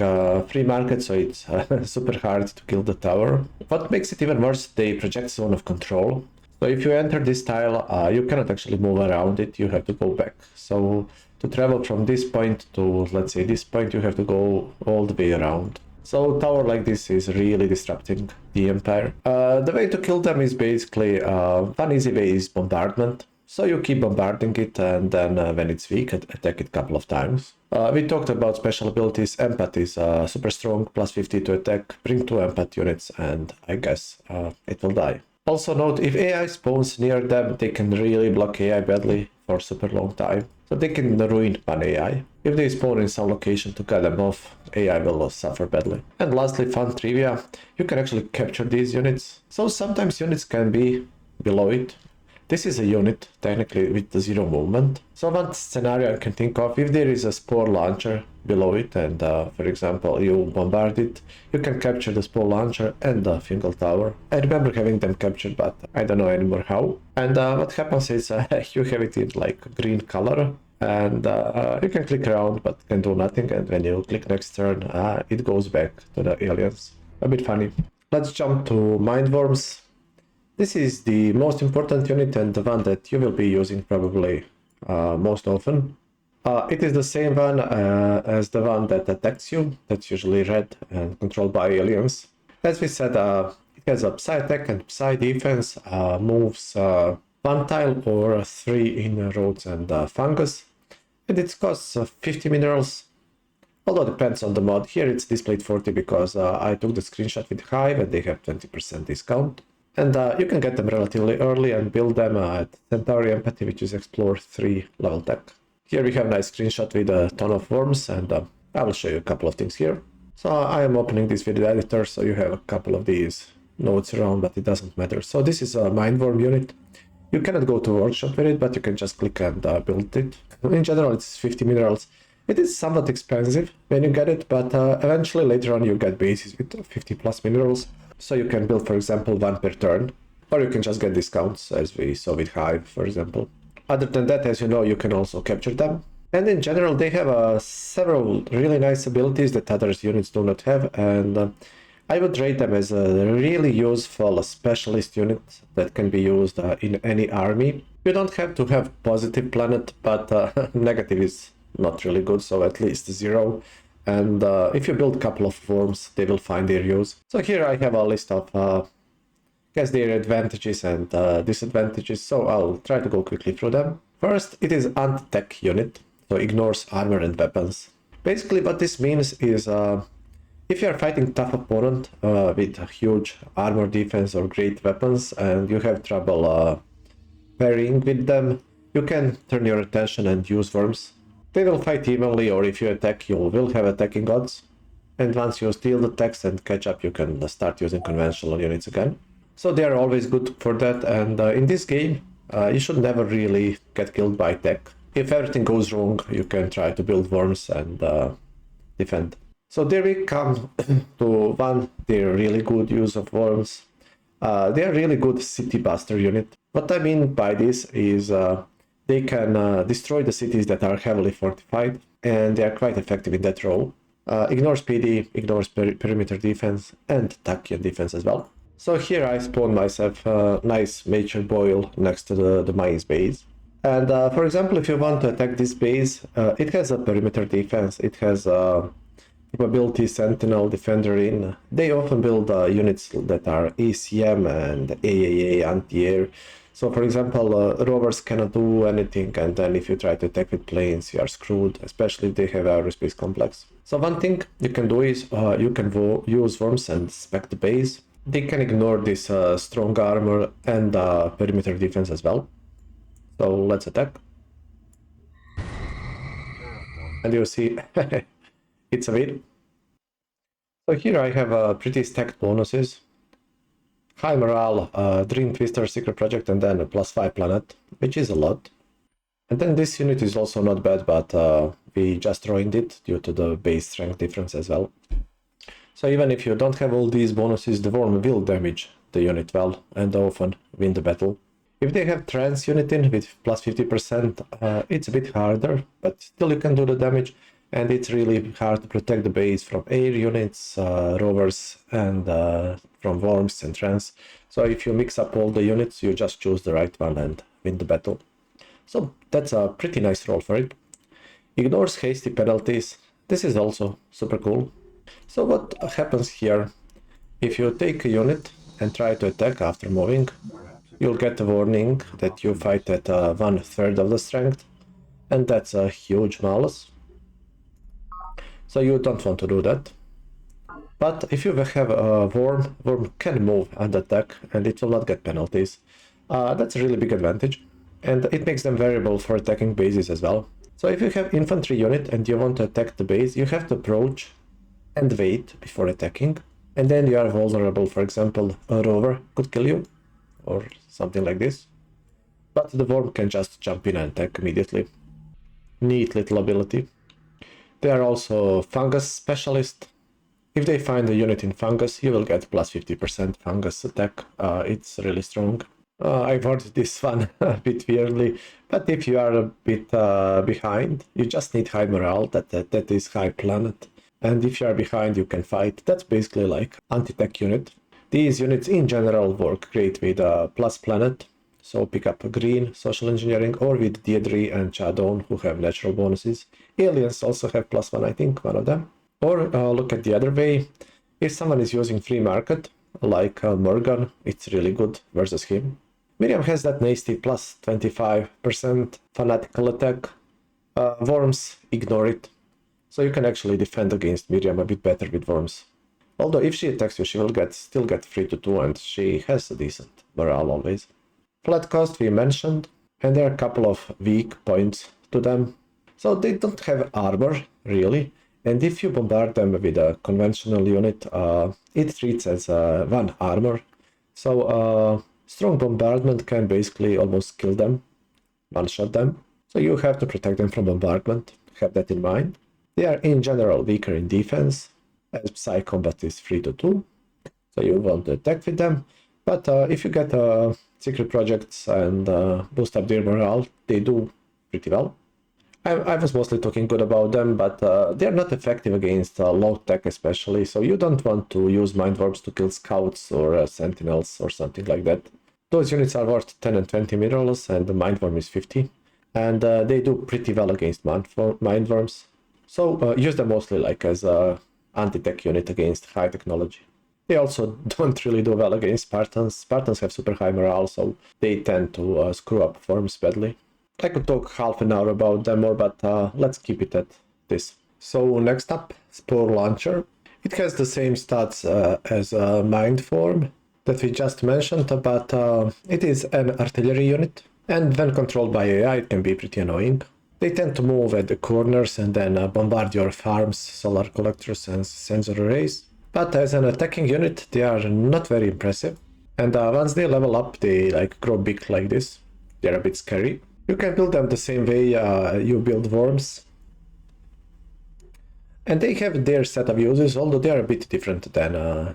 free market, so it's super hard to kill the tower. What makes it even worse, they project zone of control. So if you enter this tile, you cannot actually move around it, you have to go back. So to travel from this point to, let's say, this point, you have to go all the way around. So tower like this is really disrupting the empire. The way to kill them is basically, one easy way is bombardment. So you keep bombarding it, and then when it's weak, attack it a couple of times. We talked about special abilities. Empath is super strong, +50 to attack, bring 2 empath units, and I guess it will die. Also note, if AI spawns near them, they can really block AI badly for super long time. So they can ruin one AI. If they spawn in some location to cut them off, AI will suffer badly. And lastly, fun trivia, you can actually capture these units. So sometimes units can be below it. This is a unit, technically, with the 0 movement. So one scenario I can think of, if there is a Spore launcher below it, and for example, you bombard it, you can capture the Spore launcher and the Fungal tower. I remember having them captured, but I don't know anymore how. And what happens is you have it in like green color, and you can click around, but can do nothing. And when you click next turn, it goes back to the aliens. A bit funny. Let's jump to Mindworms. This is the most important unit and the one that you will be using probably most often. It is the same one as the one that attacks you. That's usually red and controlled by aliens. As we said, it has a Psi attack and Psi defense, moves 1 tile or 3 in roads and fungus. and it costs 50 minerals. Although it depends on the mod. Here it's displayed 40 because I took the screenshot with Hive and they have 20% discount. And you can get them relatively early and build them at Centauri Empathy, which is Explore 3 level tech. Here we have a nice screenshot with a ton of worms, and I will show you a couple of things here. So I am opening this with the editor, so you have a couple of these nodes around, but it doesn't matter. So this is a Mindworm unit. You cannot go to workshop with it, but you can just click and build it. In general, it's 50 minerals. It is somewhat expensive when you get it, but eventually later on you get bases with 50 plus minerals. So you can build, for example, one per turn, or you can just get discounts, as we saw with Hive, for example. Other than that, as you know, you can also capture them. And in general, they have several really nice abilities that other units do not have, and I would rate them as a really useful specialist unit that can be used in any army. You don't have to have positive planet, but negative is not really good, so at least 0. And if you build a couple of worms, they will find their use. So here I have a list of guess their advantages and disadvantages, so I'll try to go quickly through them. First, it is anti-tech unit, so ignores armor and weapons. Basically what this means is if you are fighting tough opponent with a huge armor defense or great weapons and you have trouble parrying with them, you can turn your attention and use worms. They will fight evenly, or if you attack, you will have attacking odds. And once you steal the attacks and catch up, you can start using conventional units again. So they are always good for that, and in this game, you should never really get killed by tech. If everything goes wrong, you can try to build worms and defend. So there we come to one, their really good use of worms. They are really good city buster unit. What I mean by this is they can destroy the cities that are heavily fortified, and they are quite effective in that role. Ignores PD, ignores perimeter defense, and Tachyon defense as well. So here I spawned myself a nice major boil next to the Meiers base. And for example, if you want to attack this base, it has a perimeter defense, it has capability Sentinel, Defender in. They often build units that are ACM and AAA, anti-air. So for example, rovers cannot do anything, and then if you try to attack with planes, you are screwed, especially if they have aerospace complex. So one thing you can do is you can use worms and spec the base. They can ignore this strong armor and perimeter defense as well. So let's attack. And you see, it's a win. So here I have pretty stacked bonuses. High morale, Dream Twister, Secret Project, and then a +5 planet, which is a lot. And then this unit is also not bad, but we just ruined it due to the base strength difference as well. So even if you don't have all these bonuses, the worm will damage the unit well and often win the battle. If they have trans unit in with +50%, it's a bit harder, but still you can do the damage. And it's really hard to protect the base from air units, rovers, and from worms and trans. So if you mix up all the units, you just choose the right one and win the battle. So that's a pretty nice roll for it. Ignores hasty penalties. This is also super cool. So what happens here, if you take a unit and try to attack after moving, you'll get a warning that you fight at 1/3 of the strength, and that's a huge malus. So you don't want to do that. But if you have a worm can move and attack, and it will not get penalties. That's a really big advantage, and it makes them variable for attacking bases as well. So if you have infantry unit and you want to attack the base, you have to approach and wait before attacking, and then you are vulnerable. For example, a rover could kill you, or something like this. But the worm can just jump in and attack immediately. Neat little ability. They are also fungus specialist. If they find a unit in fungus, you will get +50% fungus attack. It's really strong. I worded this one a bit weirdly, but if you are a bit behind, you just need high morale, that is high planet. And if you are behind, you can fight. That's basically like anti-tech unit. These units in general work great with plus planet. So pick up green, social engineering, or with Deirdre and Chadon, who have natural bonuses. Aliens also have +1, I think, one of them. Or look at the other way. If someone is using free market, like Morgan, it's really good versus him. Miriam has that nasty +25% fanatical attack. Worms ignore it, so you can actually defend against Miriam a bit better with worms. Although if she attacks you, she will still get 3-2, and she has a decent morale always. Flat cost we mentioned, and there are a couple of weak points to them. So they don't have armor, really, and if you bombard them with a conventional unit, it treats as 1 armor. So strong bombardment can basically almost kill them, one-shot them. So you have to protect them from bombardment, have that in mind. They are in general weaker in defense, as Psi combat is 3-2, so you want to attack with them. But if you get secret projects and boost up their morale, they do pretty well. I was mostly talking good about them, but they're not effective against low tech especially, so you don't want to use Mindworms to kill scouts or sentinels or something like that. Those units are worth 10 and 20 minerals, and the Mindworm is 50, and they do pretty well against Mindworms. So use them mostly like as a anti-tech unit against high technology. They also don't really do well against Spartans. Spartans have super high morale, so they tend to screw up forms badly. I could talk half an hour about them more, but let's keep it at this. So next up, Spore Launcher. It has the same stats as Mindworm that we just mentioned, but it is an artillery unit, and when controlled by AI, it can be pretty annoying. They tend to move at the corners and then bombard your farms, solar collectors, and sensor arrays. But as an attacking unit, they are not very impressive. And once they level up, they grow big like this. They're a bit scary. You can build them the same way you build worms. And they have their set of uses, although they are a bit different than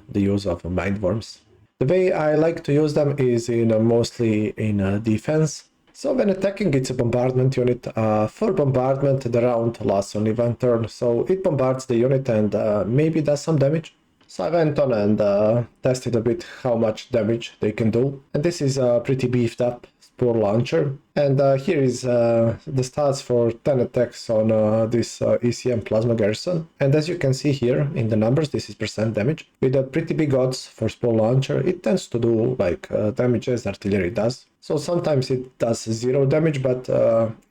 the use of Mindworms. The way I like to use them is mostly in defense. So when attacking, it's a bombardment unit. For bombardment, the round lasts only 1 turn, so it bombards the unit and maybe does some damage. So I went on and tested a bit how much damage they can do. And this is a pretty beefed up Spore Launcher. And here is the stats for 10 attacks on this ECM Plasma Garrison. And as you can see here in the numbers, this is percent damage. With a pretty big odds for Spore Launcher, it tends to do damage as artillery does. So sometimes it does 0 damage, but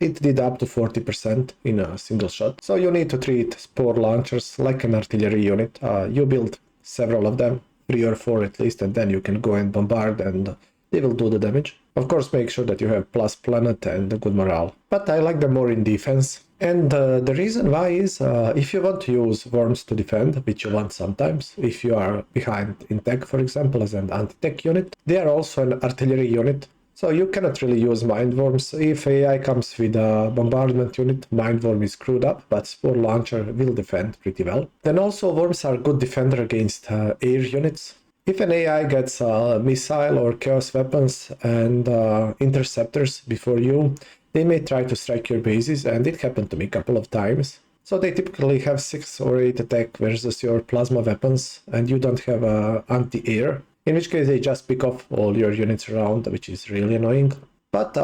it did up to 40% in a single shot. So you need to treat Spore Launchers like an artillery unit. You build several of them, 3 or 4 at least, and then you can go and bombard and they will do the damage. Of course, make sure that you have plus planet and a good morale. But I like them more in defense. And the reason why is if you want to use worms to defend, which you want sometimes, if you are behind in tech, for example, as an anti-tech unit, they are also an artillery unit. So you cannot really use Mindworms. If AI comes with a bombardment unit, Mindworm is screwed up, but Spore Launcher will defend pretty well. Then also worms are good defender against air units. If an AI gets missile or chaos weapons and interceptors before you, they may try to strike your bases, and it happened to me a couple of times. So they typically have 6 or 8 attack versus your plasma weapons, and you don't have anti-air. In which case they just pick off all your units around, which is really annoying. But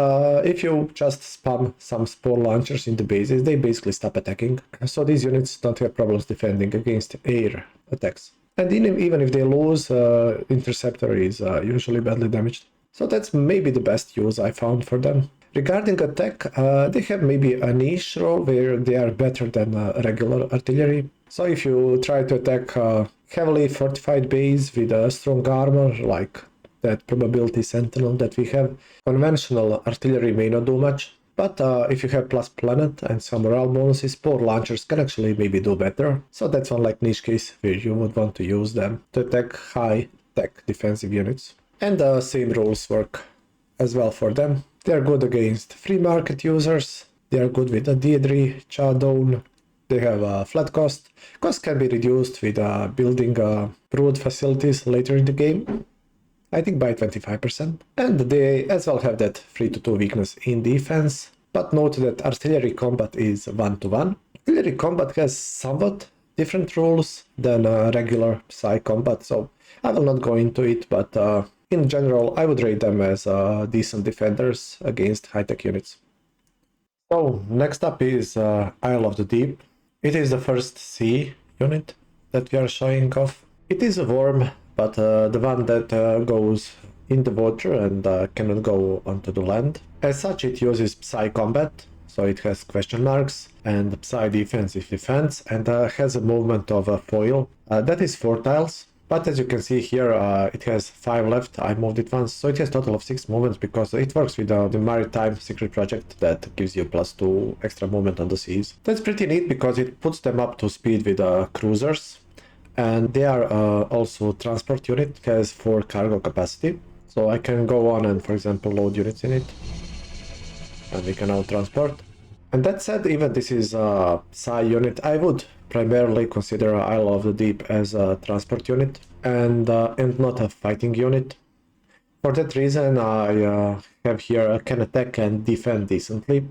if you just spam some Spore Launchers in the bases, they basically stop attacking. So these units don't have problems defending against air attacks. And even if they lose, Interceptor is usually badly damaged. So that's maybe the best use I found for them. Regarding attack, they have maybe a niche role where they are better than regular artillery. So if you try to attack a heavily fortified base with a strong armor, like that probability sentinel that we have, conventional artillery may not do much. But if you have plus planet and some morale bonuses, Spore Launchers can actually maybe do better. So that's one niche case where you would want to use them to attack high tech defensive units. And the same rules work as well for them. They are good against free market users. They are good with a Deidre, Chadone. They have a flat cost. Cost can be reduced with building brood facilities later in the game. I think by 25%. And they as well have that 3-2 weakness in defense. But note that artillery combat is 1-1. Artillery combat has somewhat different rules than regular Psi combat, so I will not go into it, but in general I would rate them as decent defenders against high-tech units. So next up is Isle of the Deep. It is the first sea unit that we are showing off. It is a worm, but the one that goes in the water and cannot go onto the land. As such, it uses Psi combat, so it has question marks, and Psi defense if defense, and has a movement of a foil. That is 4 tiles. But as you can see here, it has 5 left. I moved it once, so it has total of 6 movements because it works with the Maritime Secret Project that gives you +2 extra movement on the seas. That's pretty neat because it puts them up to speed with cruisers. And they are also transport unit, has 4 cargo capacity. So I can go on and, for example, load units in it. And we can now transport. And that said, even this is a Psi unit, I would primarily consider Isle of the Deep as a transport unit and not a fighting unit. For that reason, I have here can attack and defend decently.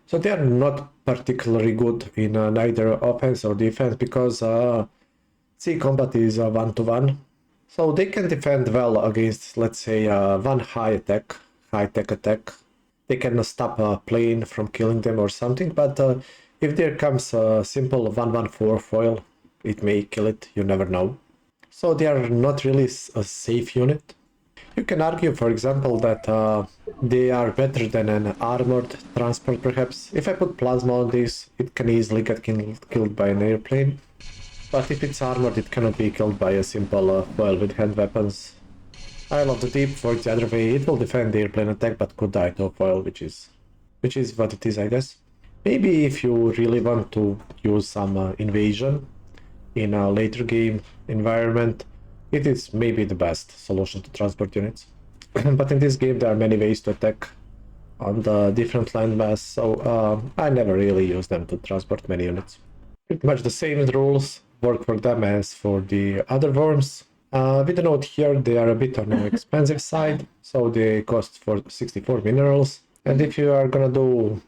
So they are not particularly good in neither offense or defense because sea combat is 1-to-1. So they can defend well against, let's say, one high-tech attack. They can stop a plane from killing them or something, but if there comes a simple 1-1-4 foil, it may kill it, you never know. So they are not really a safe unit. You can argue, for example, that they are better than an armored transport, perhaps. If I put plasma on this, it can easily get killed by an airplane. But if it's armored, it cannot be killed by a simple foil with hand weapons. Isle of the Deep works the other way. It will defend the airplane attack, but could die to a foil, which is what it is, I guess. Maybe if you really want to use some invasion in a later game environment, it is maybe the best solution to transport units. But in this game there are many ways to attack on the different landmass, so I never really use them to transport many units. Pretty much the same rules work for them as for the other worms. With a note here, they are a bit on the expensive side, so they cost for 64 minerals. And if you are gonna do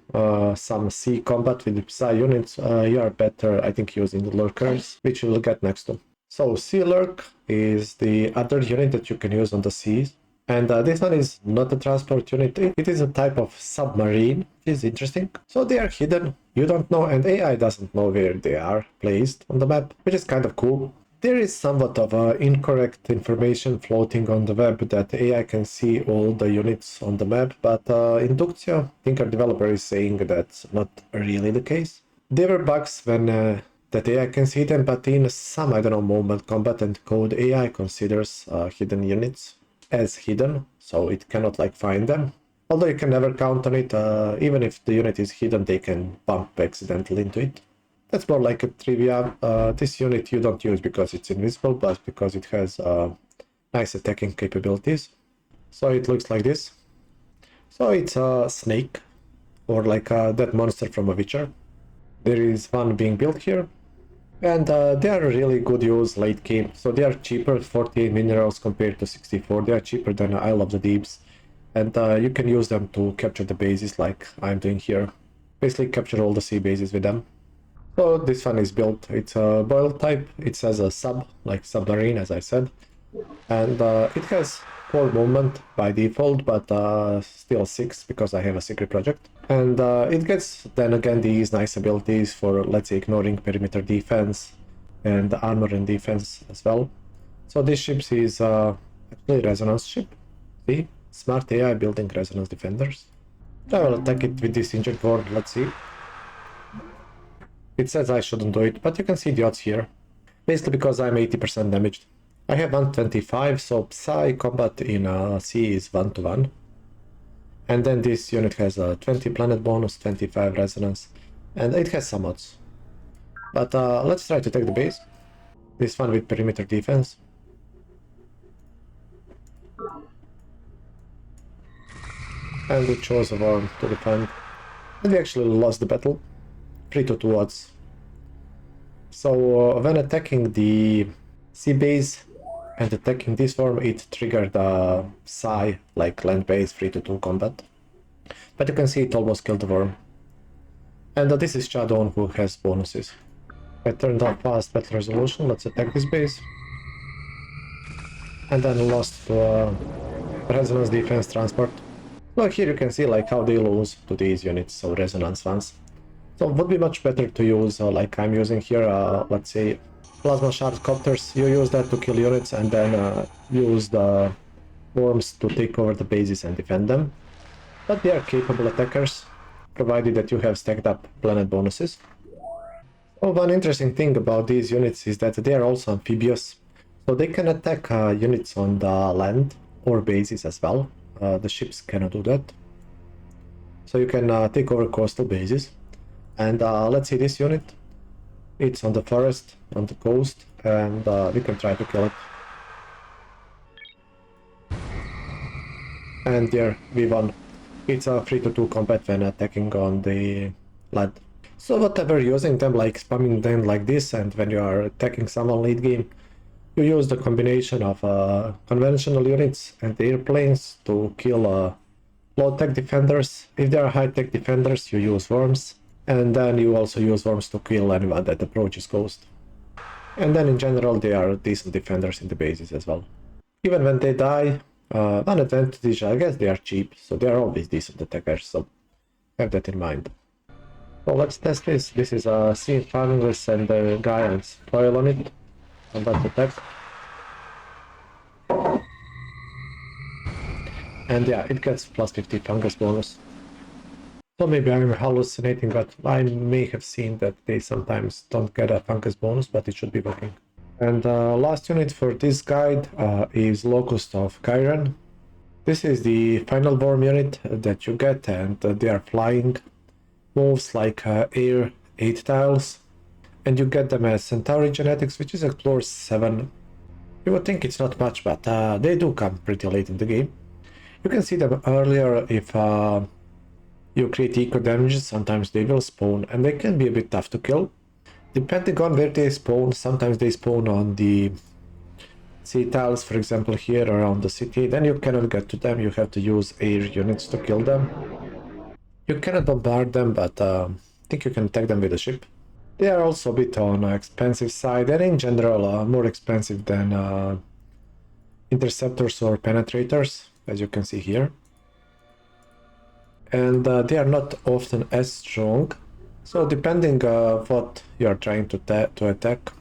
some sea combat with the Psi units, you are better, I think, using the Lurkers, which you will get next to. So Sealurk is the other unit that you can use on the seas. And this one is not a transport unit, it is a type of submarine, which is interesting. So they are hidden, you don't know, and AI doesn't know where they are placed on the map, which is kind of cool. There is somewhat of incorrect information floating on the web that AI can see all the units on the map, but Inductio, Tinker developer, is saying that's not really the case. There were bugs when that AI can see them, but in some, I don't know, moment combat and code, AI considers hidden units as hidden, so it cannot like find them. Although you can never count on it, even if the unit is hidden, they can bump accidentally into it. That's more like a trivia. This unit you don't use because it's invisible, but because it has nice attacking capabilities. So it looks like this. So it's a snake, or like that monster from a Witcher. There is one being built here. And they are really good use late game. So they are cheaper, 48 minerals compared to 64. They are cheaper than Isle of the Deeps. And you can use them to capture the bases like I'm doing here. Basically capture all the sea bases with them. So this one is built, it's a boil type, it says a sub, like submarine as I said. And it has 4 movement by default, but still 6 because I have a secret project. And it gets then again these nice abilities for, let's say, ignoring perimeter defense and armor and defense as well. So this ship is actually a resonance ship. See? Smart AI building resonance defenders. I will attack it with this injured worm, let's see. It says I shouldn't do it, but you can see the odds here. Basically because I'm 80% damaged. I have 125, so Psi combat in sea is 1-to-1. And then this unit has a 20 planet bonus, 25 resonance, and it has some odds. But let's try to take the base. This one with perimeter defense. And we chose a worm to defend. And we actually lost the battle. 3-to-2 odds. So when attacking the sea base and attacking this worm, it triggered Psi, like land base 3-to-2 combat. But you can see it almost killed the worm. And this is Shadowon who has bonuses. I turned off fast battle resolution, let's attack this base. And then lost to resonance defense transport. Well, here you can see like how they lose to these units, so resonance ones. So it would be much better to use, like I'm using here, let's say, plasma shard copters. You use that to kill units and then use the worms to take over the bases and defend them. But they are capable attackers. provided that you have stacked up planet bonuses. Oh, one interesting thing about these units is that they are also amphibious, so they can attack units on the land or bases as well. The ships cannot do that. So you can take over coastal bases. And let's see this unit. It's on the forest, on the coast, and we can try to kill it. And there, we won. It's a 3-2 combat when attacking on the land. So whatever, using them, like spamming them like this, and when you are attacking someone late game, you use the combination of conventional units and airplanes to kill low-tech defenders. If they are high-tech defenders, you use worms, and then you also use worms to kill anyone that approaches coast. And then in general, they are decent defenders in the bases as well. Even when they die, one advantage, I guess they are cheap, so they are always decent attackers, so have that in mind. So let's test this. This is a sea fungus and a guy and spoil on it. Combat attack. And yeah, it gets plus 50 fungus bonus. So maybe I'm hallucinating, but I may have seen that they sometimes don't get a fungus bonus, but it should be working. And last unit for this guide is Locust of Chiron. This is the final worm unit that you get, and they are flying. Moves like air 8 tiles. And you get them as Centauri genetics, which is Explore 7. You would think it's not much, but they do come pretty late in the game. You can see them earlier if you create eco damages. Sometimes they will spawn, and they can be a bit tough to kill. Depending on where they spawn, sometimes they spawn on the sea tiles, for example here around the city, then you cannot get to them, you have to use air units to kill them. You cannot bombard them, but I think you can attack them with a ship. They are also a bit on the expensive side, and in general more expensive than interceptors or penetrators, as you can see here. And they are not often as strong. So depending what you are trying to attack,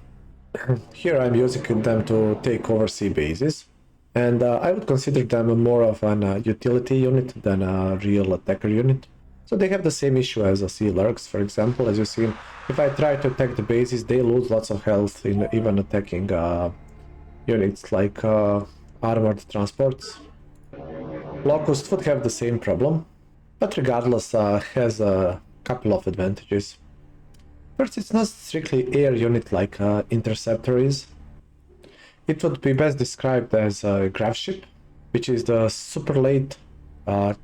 here I'm using them to take over sea bases, and I would consider them more of an utility unit than a real attacker unit. So they have the same issue as a Sealurks, for example. As you see, if I try to attack the bases, they lose lots of health in even attacking units like armored transports. Locust would have the same problem, but regardless has a couple of advantages. First, it's not strictly air unit like Interceptor is. It would be best described as a grav ship, which is the super late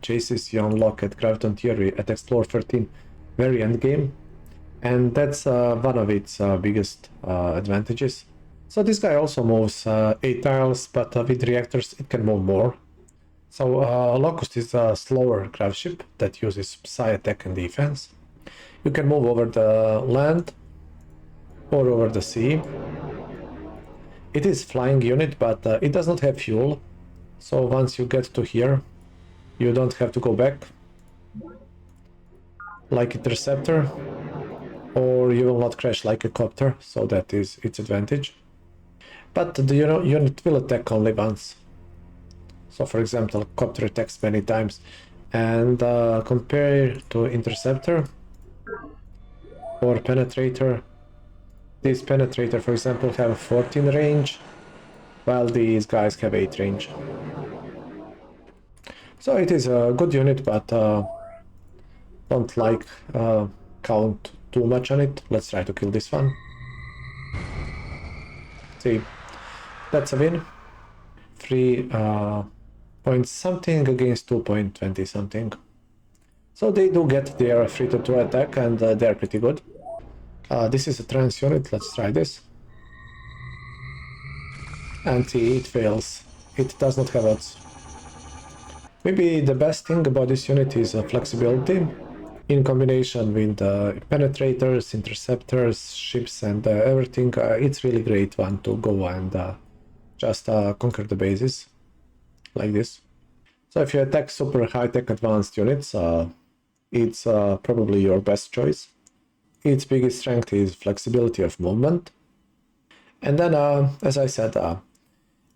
chases you unlock at Graviton Theory at Explore 13 very end game, and that's one of its biggest advantages. So this guy also moves 8 tiles, but with reactors it can move more. So Locust is a slower grav ship that uses Psi attack and defense. You can move over the land or over the sea. It is flying unit, but it does not have fuel. So once you get to here, you don't have to go back like Interceptor, or you will not crash like a copter, so that is its advantage. But the unit will attack only once. So for example, copter attacks many times, and compared to Interceptor or Penetrator, this Penetrator for example have 14 range, while these guys have 8 range. So it is a good unit, but don't like count too much on it. Let's try to kill this one. See, that's a win. 3 point something against 2.20 something. So they do get their 3-2 attack, and they're pretty good. This is a trans unit, let's try this. And see, it fails. It does not have odds. Maybe the best thing about this unit is flexibility. In combination with penetrators, interceptors, ships and everything, it's really great one to go and just conquer the bases like this. So if you attack super high-tech advanced units, it's probably your best choice. Its biggest strength is flexibility of movement. And then, as I said,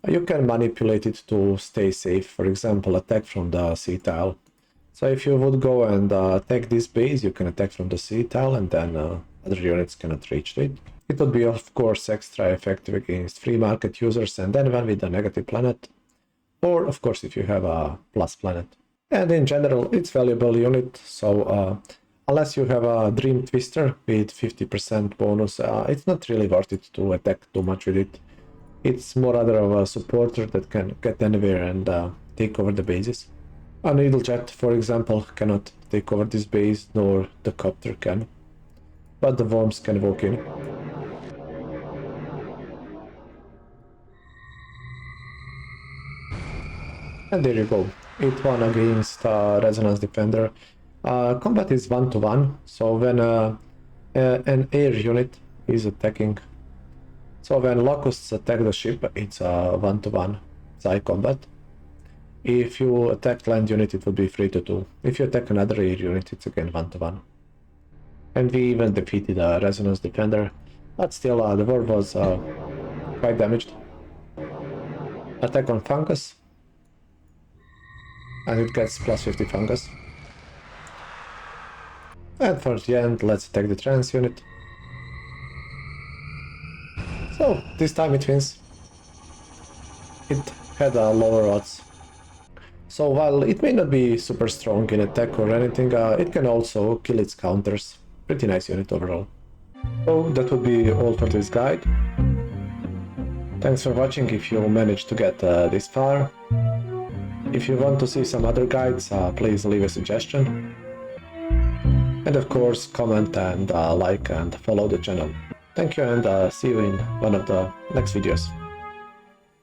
you can manipulate it to stay safe. For example, attack from the sea tile. So if you would go and attack this base, you can attack from the sea tile and then other units cannot reach it. It would be of course extra effective against free market users and anyone with a negative planet, or of course if you have a plus planet. And in general it's valuable unit, so unless you have a Dream Twister with 50% bonus, it's not really worth it to attack too much with it. It's more rather of a supporter that can get anywhere and take over the bases. A Needle Jet, for example, cannot take over this base, nor the Copter can, but the Worms can walk in. And there you go, it won against Resonance Defender. Combat is 1-to-1, so when an air unit is attacking, so when Locusts attack the ship, it's a 1-to-1 Psi combat. If you attack land unit, it will be 3-to-2. If you attack another air unit, it's again 1-to-1. And we even defeated a Resonance Defender, but still the war was quite damaged. Attack on Fungus, and it gets plus 50 Fungus. And for the end, let's attack the trans unit. So this time it wins. It had lower odds. So while it may not be super strong in attack or anything, it can also kill its counters. Pretty nice unit overall. So that would be all for this guide. Thanks for watching if you managed to get this far. If you want to see some other guides, please leave a suggestion. And of course, comment and like and follow the channel. Thank you, and see you in one of the next videos.